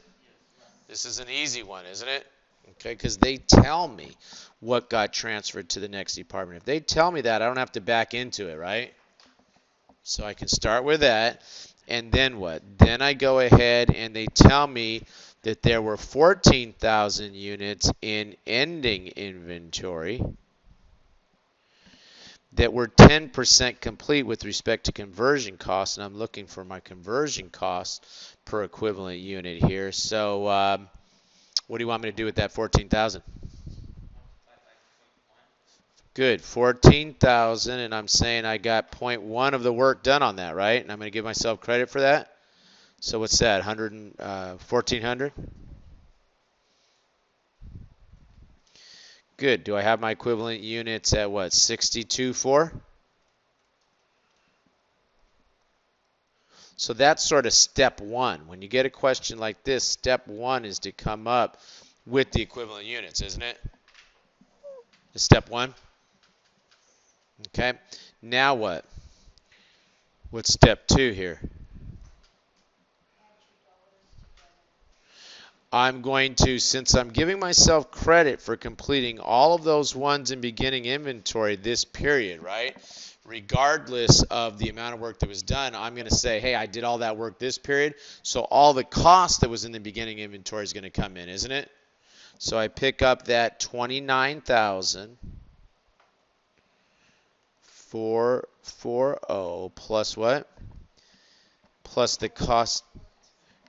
This is an easy one, isn't it? Okay, because they tell me what got transferred to the next department. If they tell me that, I don't have to back into it, right? So I can start with that. And then what? Then I go ahead and they tell me that there were 14,000 units in ending inventory that were 10% complete with respect to conversion costs, and I'm looking for my conversion cost per equivalent unit here. So what do you want me to do with that 14,000? Good, 14,000, and I'm saying I got 0.1 of the work done on that, right? And I'm going to give myself credit for that. So what's that, 1,400? Good. Do I have my equivalent units at what, 62.4? So that's sort of step one. When you get a question like this, step one is to come up with the equivalent units, isn't it? Is step one? Okay. Now what? What's step two here? I'm going to, since I'm giving myself credit for completing all of those ones in beginning inventory this period, right? Regardless of the amount of work that was done, I'm going to say, hey, I did all that work this period, so all the cost that was in the beginning inventory is going to come in, isn't it? So I pick up that 29,440 plus what? Plus the cost.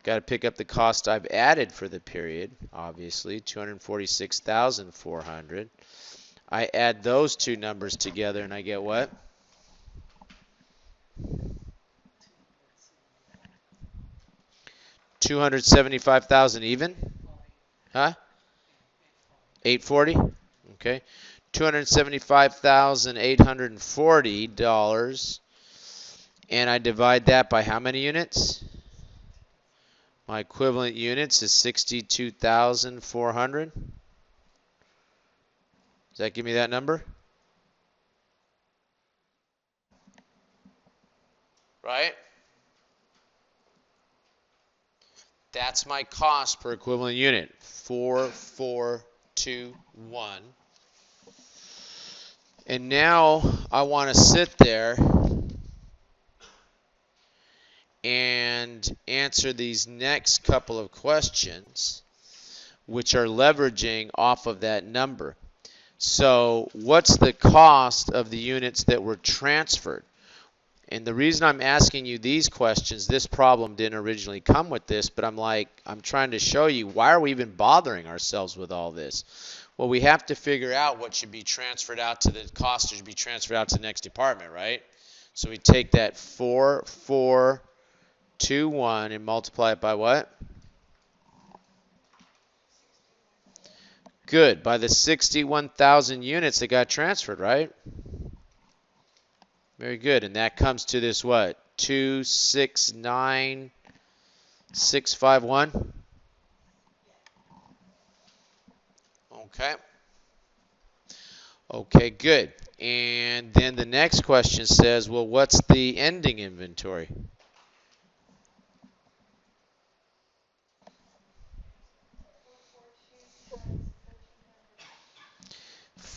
Got to pick up the cost I've added for the period, obviously, 246,400. I add those two numbers together and I get what? $275,000 even? Huh? 840? Okay. $275,840. And I divide that by how many units? My equivalent units is 62,400. Does that give me that number? Right? That's my cost per equivalent unit, 4421. And now I want to sit there and answer these next couple of questions, which are leveraging off of that number. So what's the cost of the units that were transferred? And the reason I'm asking you these questions, this problem didn't originally come with this, but I'm trying to show you, why are we even bothering ourselves with all this? Well, we have to figure out what should be transferred out to the cost that should be transferred out to the next department, right? So we take that 4421 and multiply it by what? Good. By the 61,000 units that got transferred, right? Very good. And that comes to this what? 269,651? Okay. Okay, good. And then the next question says, well, what's the ending inventory?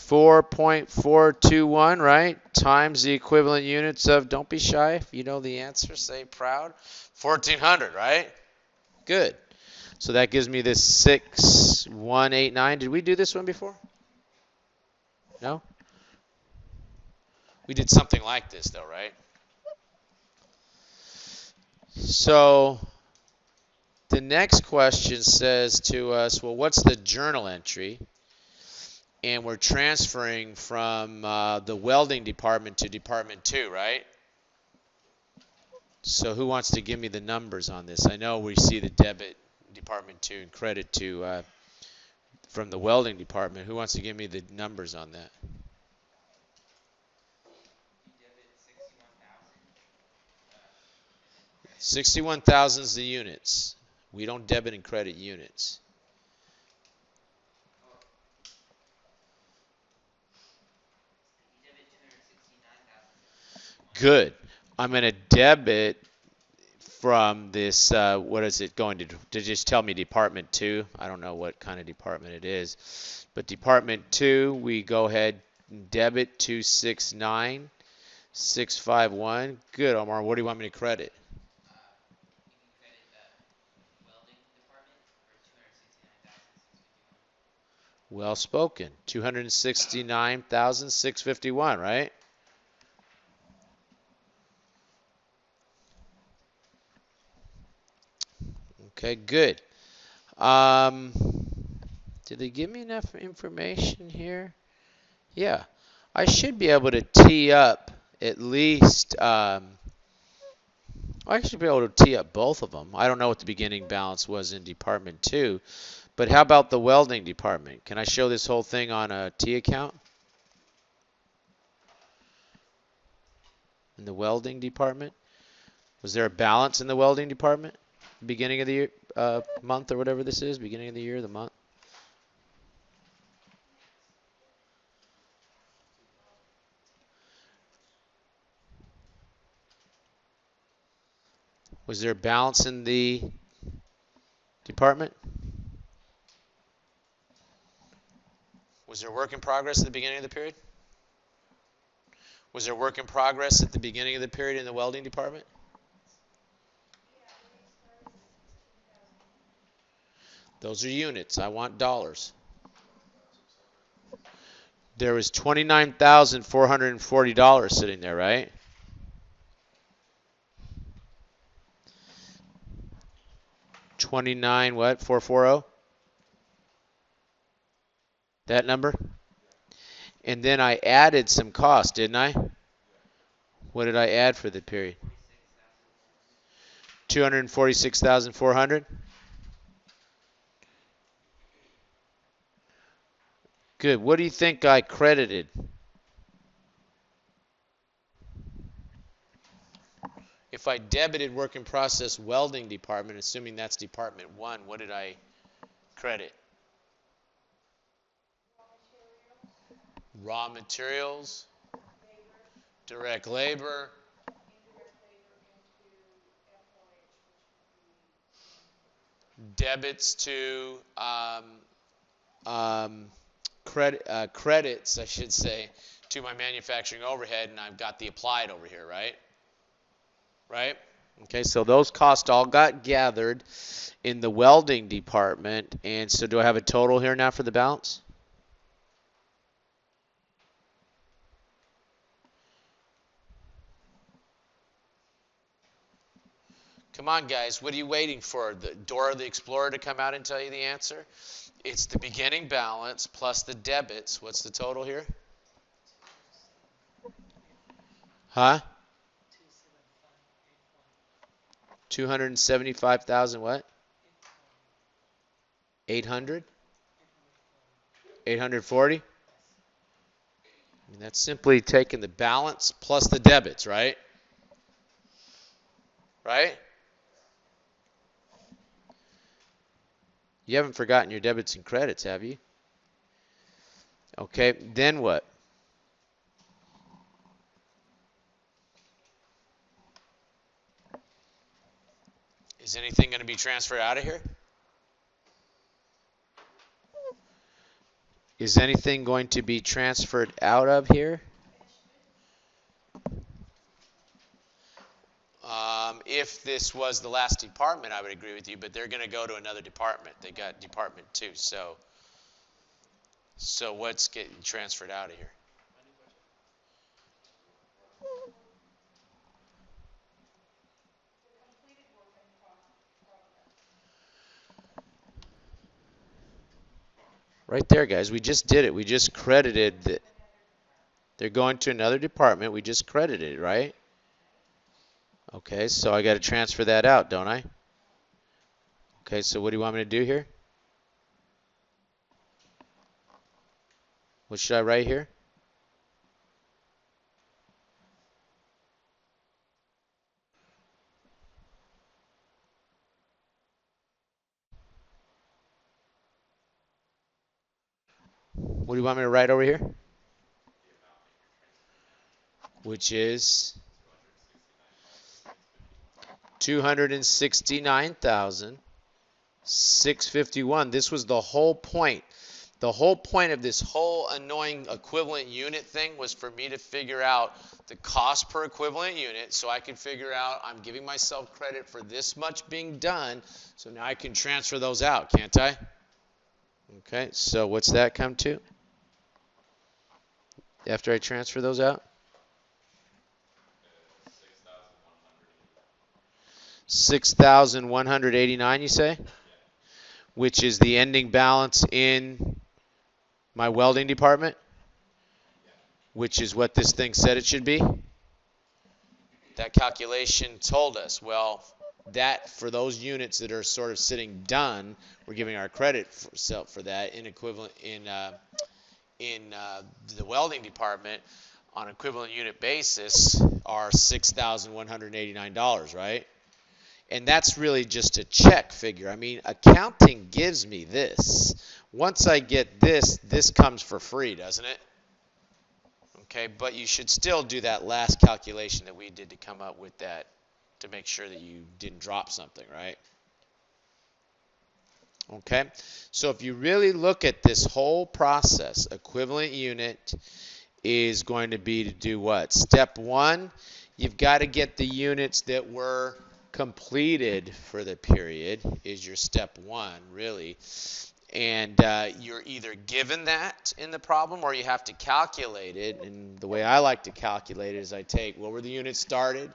4.421, right? Times the equivalent units of, don't be shy. If you know the answer, say proud. 1,400, right? Good. So that gives me this 6189. Did we do this one before? No? We did something like this, though, right? So the next question says to us, well, what's the journal entry? And we're transferring from the welding department to department 2, right? So who wants to give me the numbers on this? I know we see the debit department 2 and credit to from the welding department. Who wants to give me the numbers on that? Debit 61,000. 61,000 is the units. We don't debit and credit units. You debit 269,000. Good. I'm going to debit from this, what is it going to just tell me department 2? I don't know what kind of department it is. But department 2, we go ahead and debit 269,651. Good, Omar. What do you want me to credit? You can credit the welding department for 269,651. Well spoken. 269,651, right? Okay, good. Did they give me enough information here? Yeah. I should be able to tee up at least, I should be able to tee up both of them. I don't know what the beginning balance was in Department 2, but how about the welding department? Can I show this whole thing on a T account? In the welding department? Was there a balance in the welding department? Beginning of the year, month or whatever this is? Beginning of the year, the month? Was there a balance in the department? Was there work in progress at the beginning of the period? Was there work in progress at the beginning of the period in the welding department? Those are units. I want dollars. There was $29,440 sitting there, right? What? 440? That number? And then I added some cost, didn't I? What did I add for the period? 246,400? Good. What do you think I credited? If I debited work in process welding department, assuming that's department 1, what did I credit? Raw materials, direct labor, debits to credits, I should say, to my manufacturing overhead, and I've got the applied over here, right? Right? Okay, so those costs all got gathered in the welding department, and so do I have a total here now for the balance? Come on, guys, what are you waiting for? The Dora the Explorer to come out and tell you the answer? It's the beginning balance plus the debits. What's the total here? Huh? 275,000 what? 800? 840? I mean, that's simply taking the balance plus the debits, right? Right? You haven't forgotten your debits and credits, have you? Okay, then what? Is anything going to be transferred out of here? Is anything going to be transferred out of here? If this was the last department, I would agree with you, but they're going to go to another department. They got Department 2, so what's getting transferred out of here? Right there, guys. We just did it. We just credited that they're going to another department. We just credited it, right? Okay, so I got to transfer that out, don't I? Okay, so what do you want me to do here? What should I write here? What do you want me to write over here? Which is 269,651. This was the whole point. The whole point of this whole annoying equivalent unit thing was for me to figure out the cost per equivalent unit so I could figure out I'm giving myself credit for this much being done, so now I can transfer those out, can't I? Okay, so what's that come to after I transfer those out? 6,189, you say? Which is the ending balance in my welding department? Which is what this thing said it should be? That calculation told us, well, that for those units that are sort of sitting done, we're giving our credit for that in equivalent in the welding department on equivalent unit basis are $6,189, right? And that's really just a check figure. I mean, accounting gives me this. Once I get this, this comes for free, doesn't it? Okay, but you should still do that last calculation that we did to come up with that to make sure that you didn't drop something, right? Okay, so if you really look at this whole process, equivalent unit is going to be to do what? Step one, you've got to get the units that were completed for the period is your step one, really. And you're either given that in the problem or you have to calculate it. And the way I like to calculate it is I take what were the units started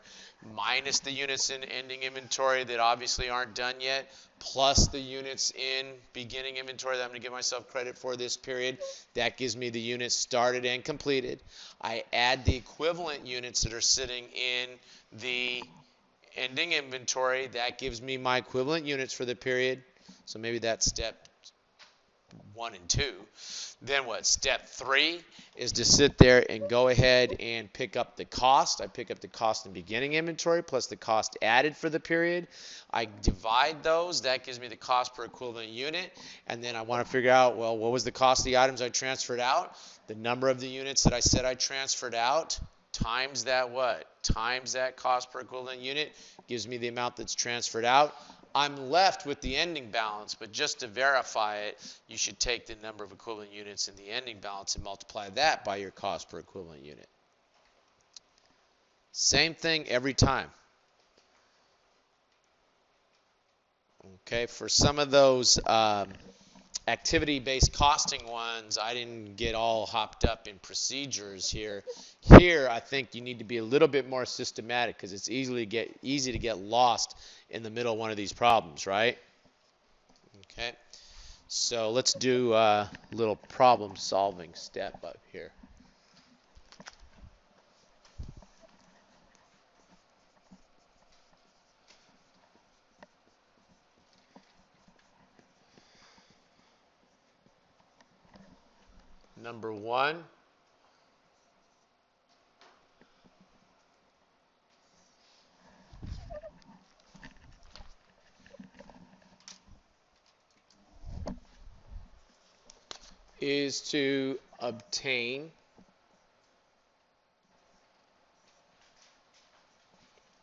minus the units in ending inventory that obviously aren't done yet, plus the units in beginning inventory that I'm going to give myself credit for this period. That gives me the units started and completed. I add the equivalent units that are sitting in the ending inventory. That gives me my equivalent units for the period. So maybe that's step 1 and 2. Then what? Step 3 is to sit there and go ahead and pick up the cost. I pick up the cost in beginning inventory plus the cost added for the period. I divide those. That gives me the cost per equivalent unit. And then I want to figure out, well, what was the cost of the items I transferred out? The number of the units that I said I transferred out times that what? Times that cost per equivalent unit gives me the amount that's transferred out. I'm left with the ending balance, but just to verify it, you should take the number of equivalent units in the ending balance and multiply that by your cost per equivalent unit. Same thing every time. Okay, for some of those activity-based costing ones, I didn't get all hopped up in procedures here. Here, I think you need to be a little bit more systematic because it's easy to get lost in the middle of one of these problems, right? Okay, so let's do a little problem-solving step up here. Number 1. Is to obtain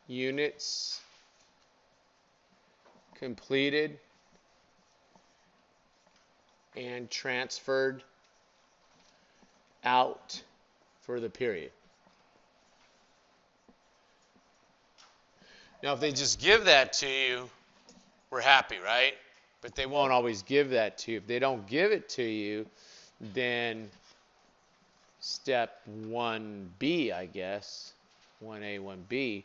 units completed and transferred out for the period. Now, if they just give that to you, we're happy, right? But they won't always give that to you. If they don't give it to you, then step 1B, I guess, 1A, 1B.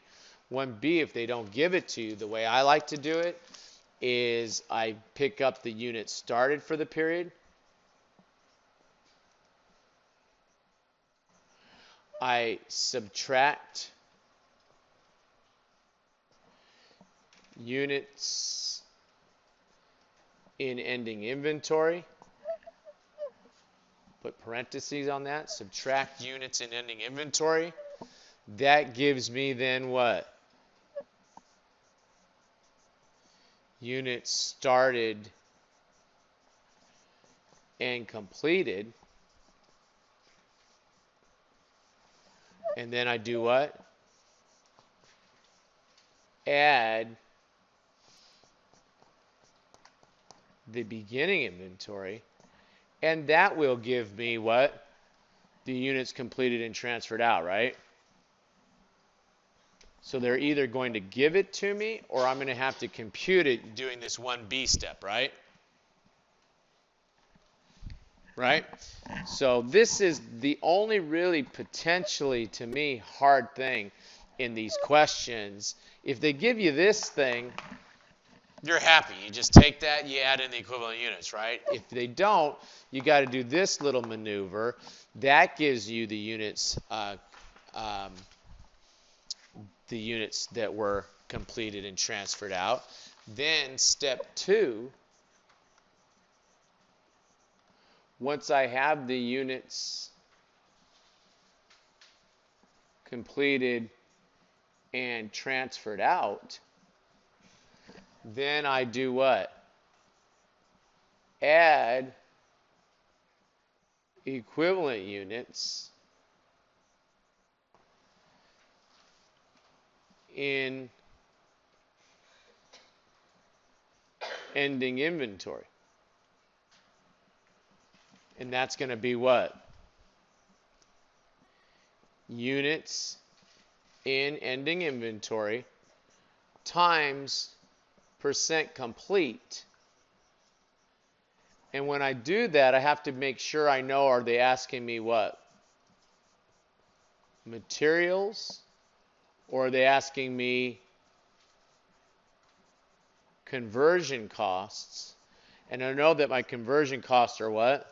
1B, if they don't give it to you, the way I like to do it is I pick up the unit started for the period. I subtract units in ending inventory. Put parentheses on that. Subtract units in ending inventory. That gives me then what? Units started and completed. And then I do what? Add the beginning inventory. And that will give me what? The units completed and transferred out, right? So they're either going to give it to me or I'm going to have to compute it doing this 1B step, right? Right? So this is the only really potentially, to me, hard thing in these questions. If they give you this thing, you're happy. You just take that, you add in the equivalent units, right? If they don't, you got to do this little maneuver. That gives you the units that were completed and transferred out. Then step 2, once I have the units completed and transferred out, then I do what? Add equivalent units in ending inventory. And that's going to be what? Units in ending inventory times percent complete. And when I do that, I have to make sure I know, are they asking me what? Materials? Or are they asking me conversion costs? And I know that my conversion costs are what?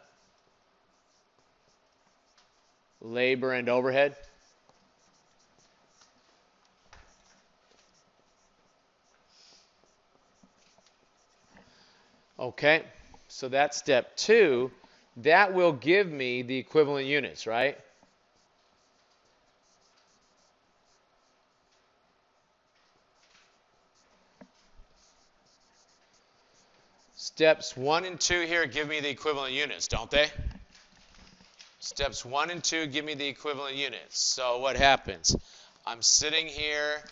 Labor and overhead. Okay, so that's step 2. That will give me the equivalent units, right? Steps 1 and 2 here give me the equivalent units, don't they? Steps 1 and 2 give me the equivalent units. So what happens? I'm sitting here,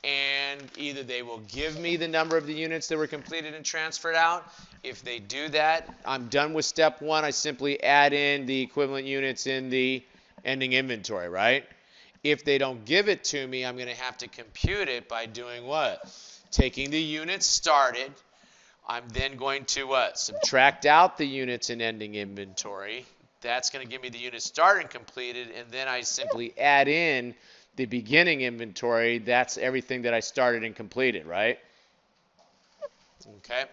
and either they will give me the number of the units that were completed and transferred out. If they do that, I'm done with step 1. I simply add in the equivalent units in the ending inventory, right? If they don't give it to me, I'm going to have to compute it by doing what? Taking the units started. I'm then going to what? Subtract out the units in ending inventory. That's going to give me the units started and completed, and then I simply add in the beginning inventory. That's everything that I started and completed, right? Okay.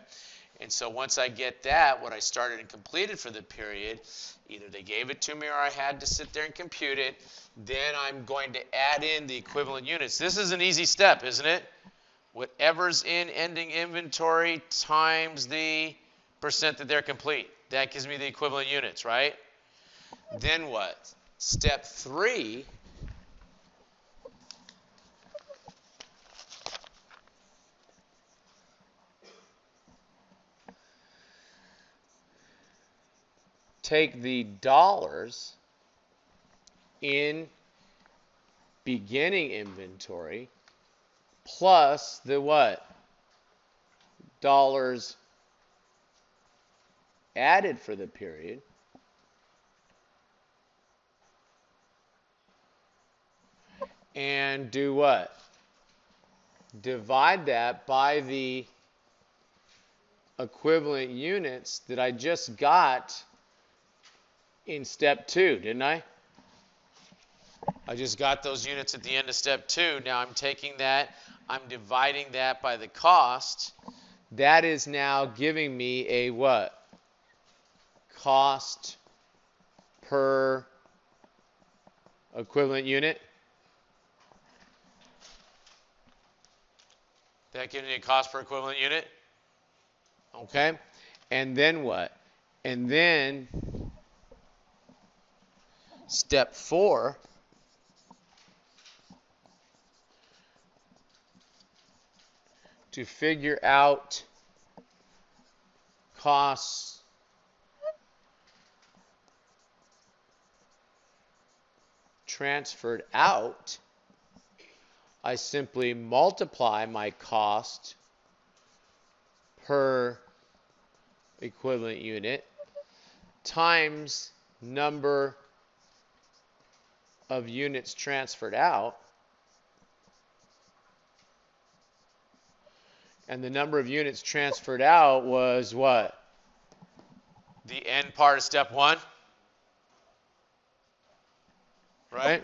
And so once I get that, what I started and completed for the period, either they gave it to me or I had to sit there and compute it, then I'm going to add in the equivalent units. This is an easy step, isn't it? Whatever's in ending inventory times the percent that they're complete. That gives me the equivalent units, right? Then what? Step 3, take the dollars in beginning inventory plus the what? Dollars added for the period and do what? Divide that by the equivalent units that I just got in step 2, didn't I? I just got those units at the end of step 2. Now I'm taking that, I'm dividing that by the cost. That is now giving me a what? Cost per equivalent unit. That gives me a cost per equivalent unit. Okay? And then what? And then step 4, to figure out costs transferred out, I simply multiply my cost per equivalent unit times number of units transferred out. And the number of units transferred out was what? The end part of step 1. Right?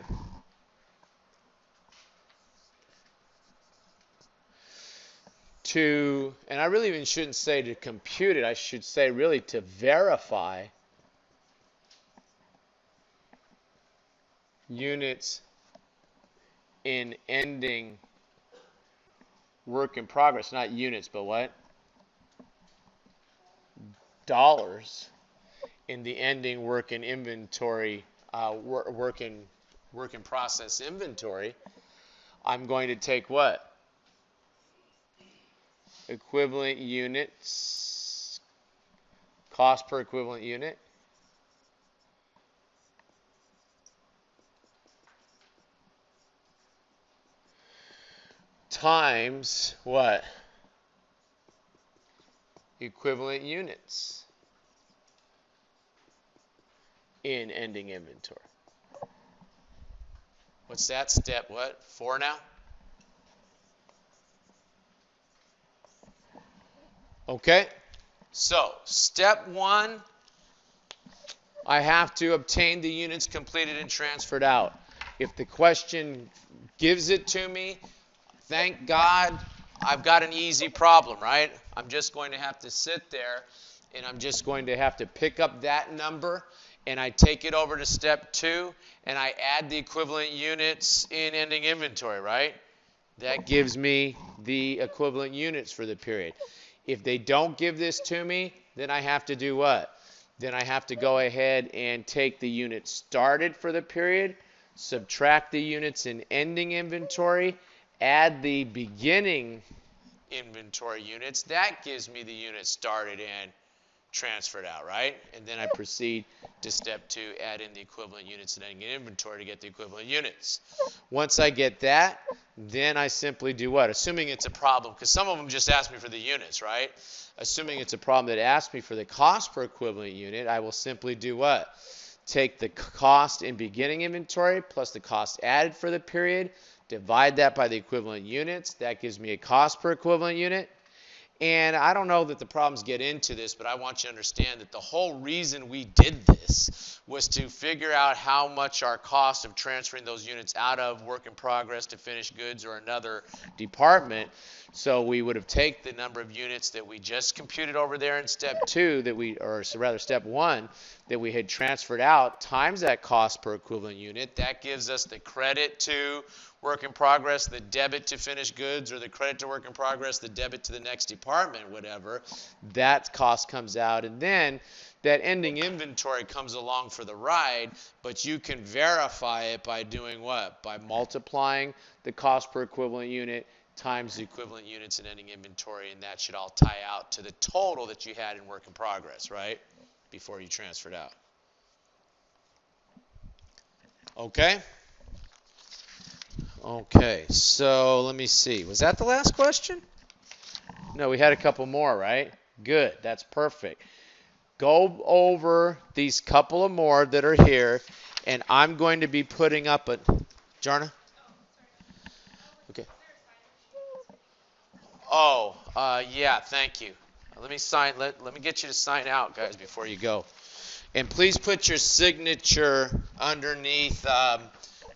And I really even shouldn't say to compute it, I should say really to verify units in ending work in progress, not units, but what? Dollars in the ending work in inventory, work in process inventory. I'm going to take what? Equivalent units, cost per equivalent unit, times what? Equivalent units in ending inventory. What's that? Step what? 4 now? Okay, so step 1, I have to obtain the units completed and transferred out. If the question gives it to me, thank God I've got an easy problem, right? I'm just going to have to sit there and I'm just going to have to pick up that number and I take it over to step 2 and I add the equivalent units in ending inventory, right? That gives me the equivalent units for the period. If they don't give this to me, then I have to do what? Then I have to go ahead and take the units started for the period, subtract the units in ending inventory, add the beginning inventory units. That gives me the units started and transferred out, right? And then I proceed to step 2, add in the equivalent units in ending inventory to get the equivalent units. Once I get that, then I simply do what? Assuming it's a problem, because some of them just ask me for the units, right? Assuming it's a problem that asks me for the cost per equivalent unit, I will simply do what? Take the cost in beginning inventory plus the cost added for the period, divide that by the equivalent units. That gives me a cost per equivalent unit. And I don't know that the problems get into this, but I want you to understand that the whole reason we did this was to figure out how much our cost of transferring those units out of work in progress to finished goods or another department. So we would have taken the number of units that we just computed over there in step 2 step 1 that we had transferred out times that cost per equivalent unit. That gives us the credit to work in progress, the debit to finished goods, or the credit to work in progress, the debit to the next department, whatever. That cost comes out, and then that ending inventory comes along for the ride, but you can verify it by doing what? By multiplying the cost per equivalent unit times the equivalent units in ending inventory, and that should all tie out to the total that you had in work in progress, right? Before you transferred out. Okay? Okay, so let me see. Was that the last question? No, we had a couple more, right? Good, that's perfect. Go over these couple of more that are here, and I'm going to be putting up a... Jarna? Yeah, thank you. Let me sign. Let me get you to sign out, guys, before you go. And please put your signature underneath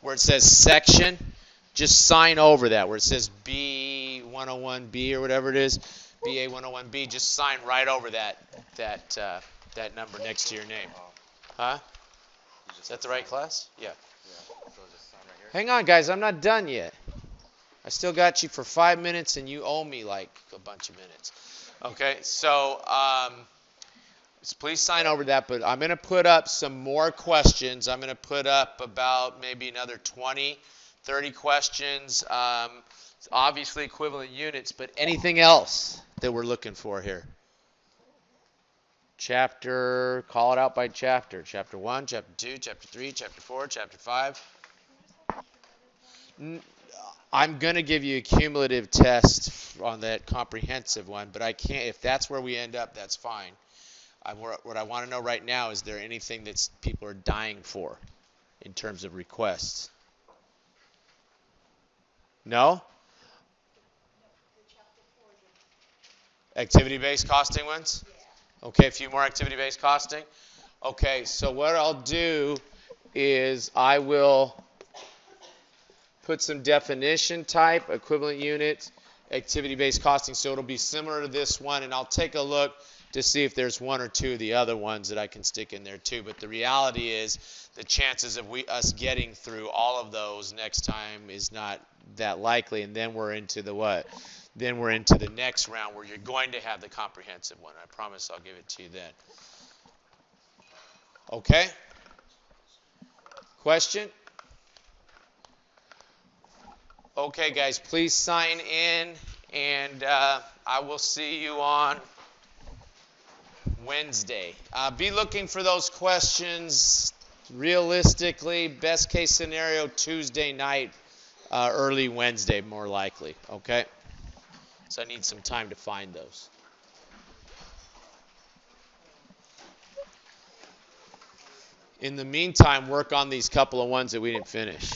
where it says section. Just sign over that where it says B101B or whatever it is, BA101B. Just sign right over that number next to your name. Huh? Is that the right class? Yeah. Yeah. So just sign right here. Hang on, guys. I'm not done yet. I still got you for 5 minutes, and you owe me like a bunch of minutes. Okay, so please sign over that. But I'm going to put up some more questions. I'm going to put up about maybe another 20, 30 questions. Obviously equivalent units, but anything else that we're looking for here? Chapter, call it out by chapter. Chapter 1, Chapter 2, Chapter 3, Chapter 4, Chapter 5. I'm going to give you a cumulative test on that comprehensive one, but I can't. If that's where we end up, that's fine. What I want to know right now is there anything that people are dying for in terms of requests? No? Activity-based costing ones? Okay, a few more activity-based costing. Okay, so what I'll do is I will put some definition type, equivalent units, activity-based costing, so it'll be similar to this one, and I'll take a look to see if there's one or two of the other ones that I can stick in there too. But the reality is the chances of us getting through all of those next time is not that likely, and then we're into the what? Then we're into the next round where you're going to have the comprehensive one. I promise I'll give it to you then. Okay? Question? Okay, guys, please sign in, and I will see you on Wednesday. Be looking for those questions realistically, best case scenario, Tuesday night, early Wednesday, more likely. Okay? So I need some time to find those. In the meantime, work on these couple of ones that we didn't finish.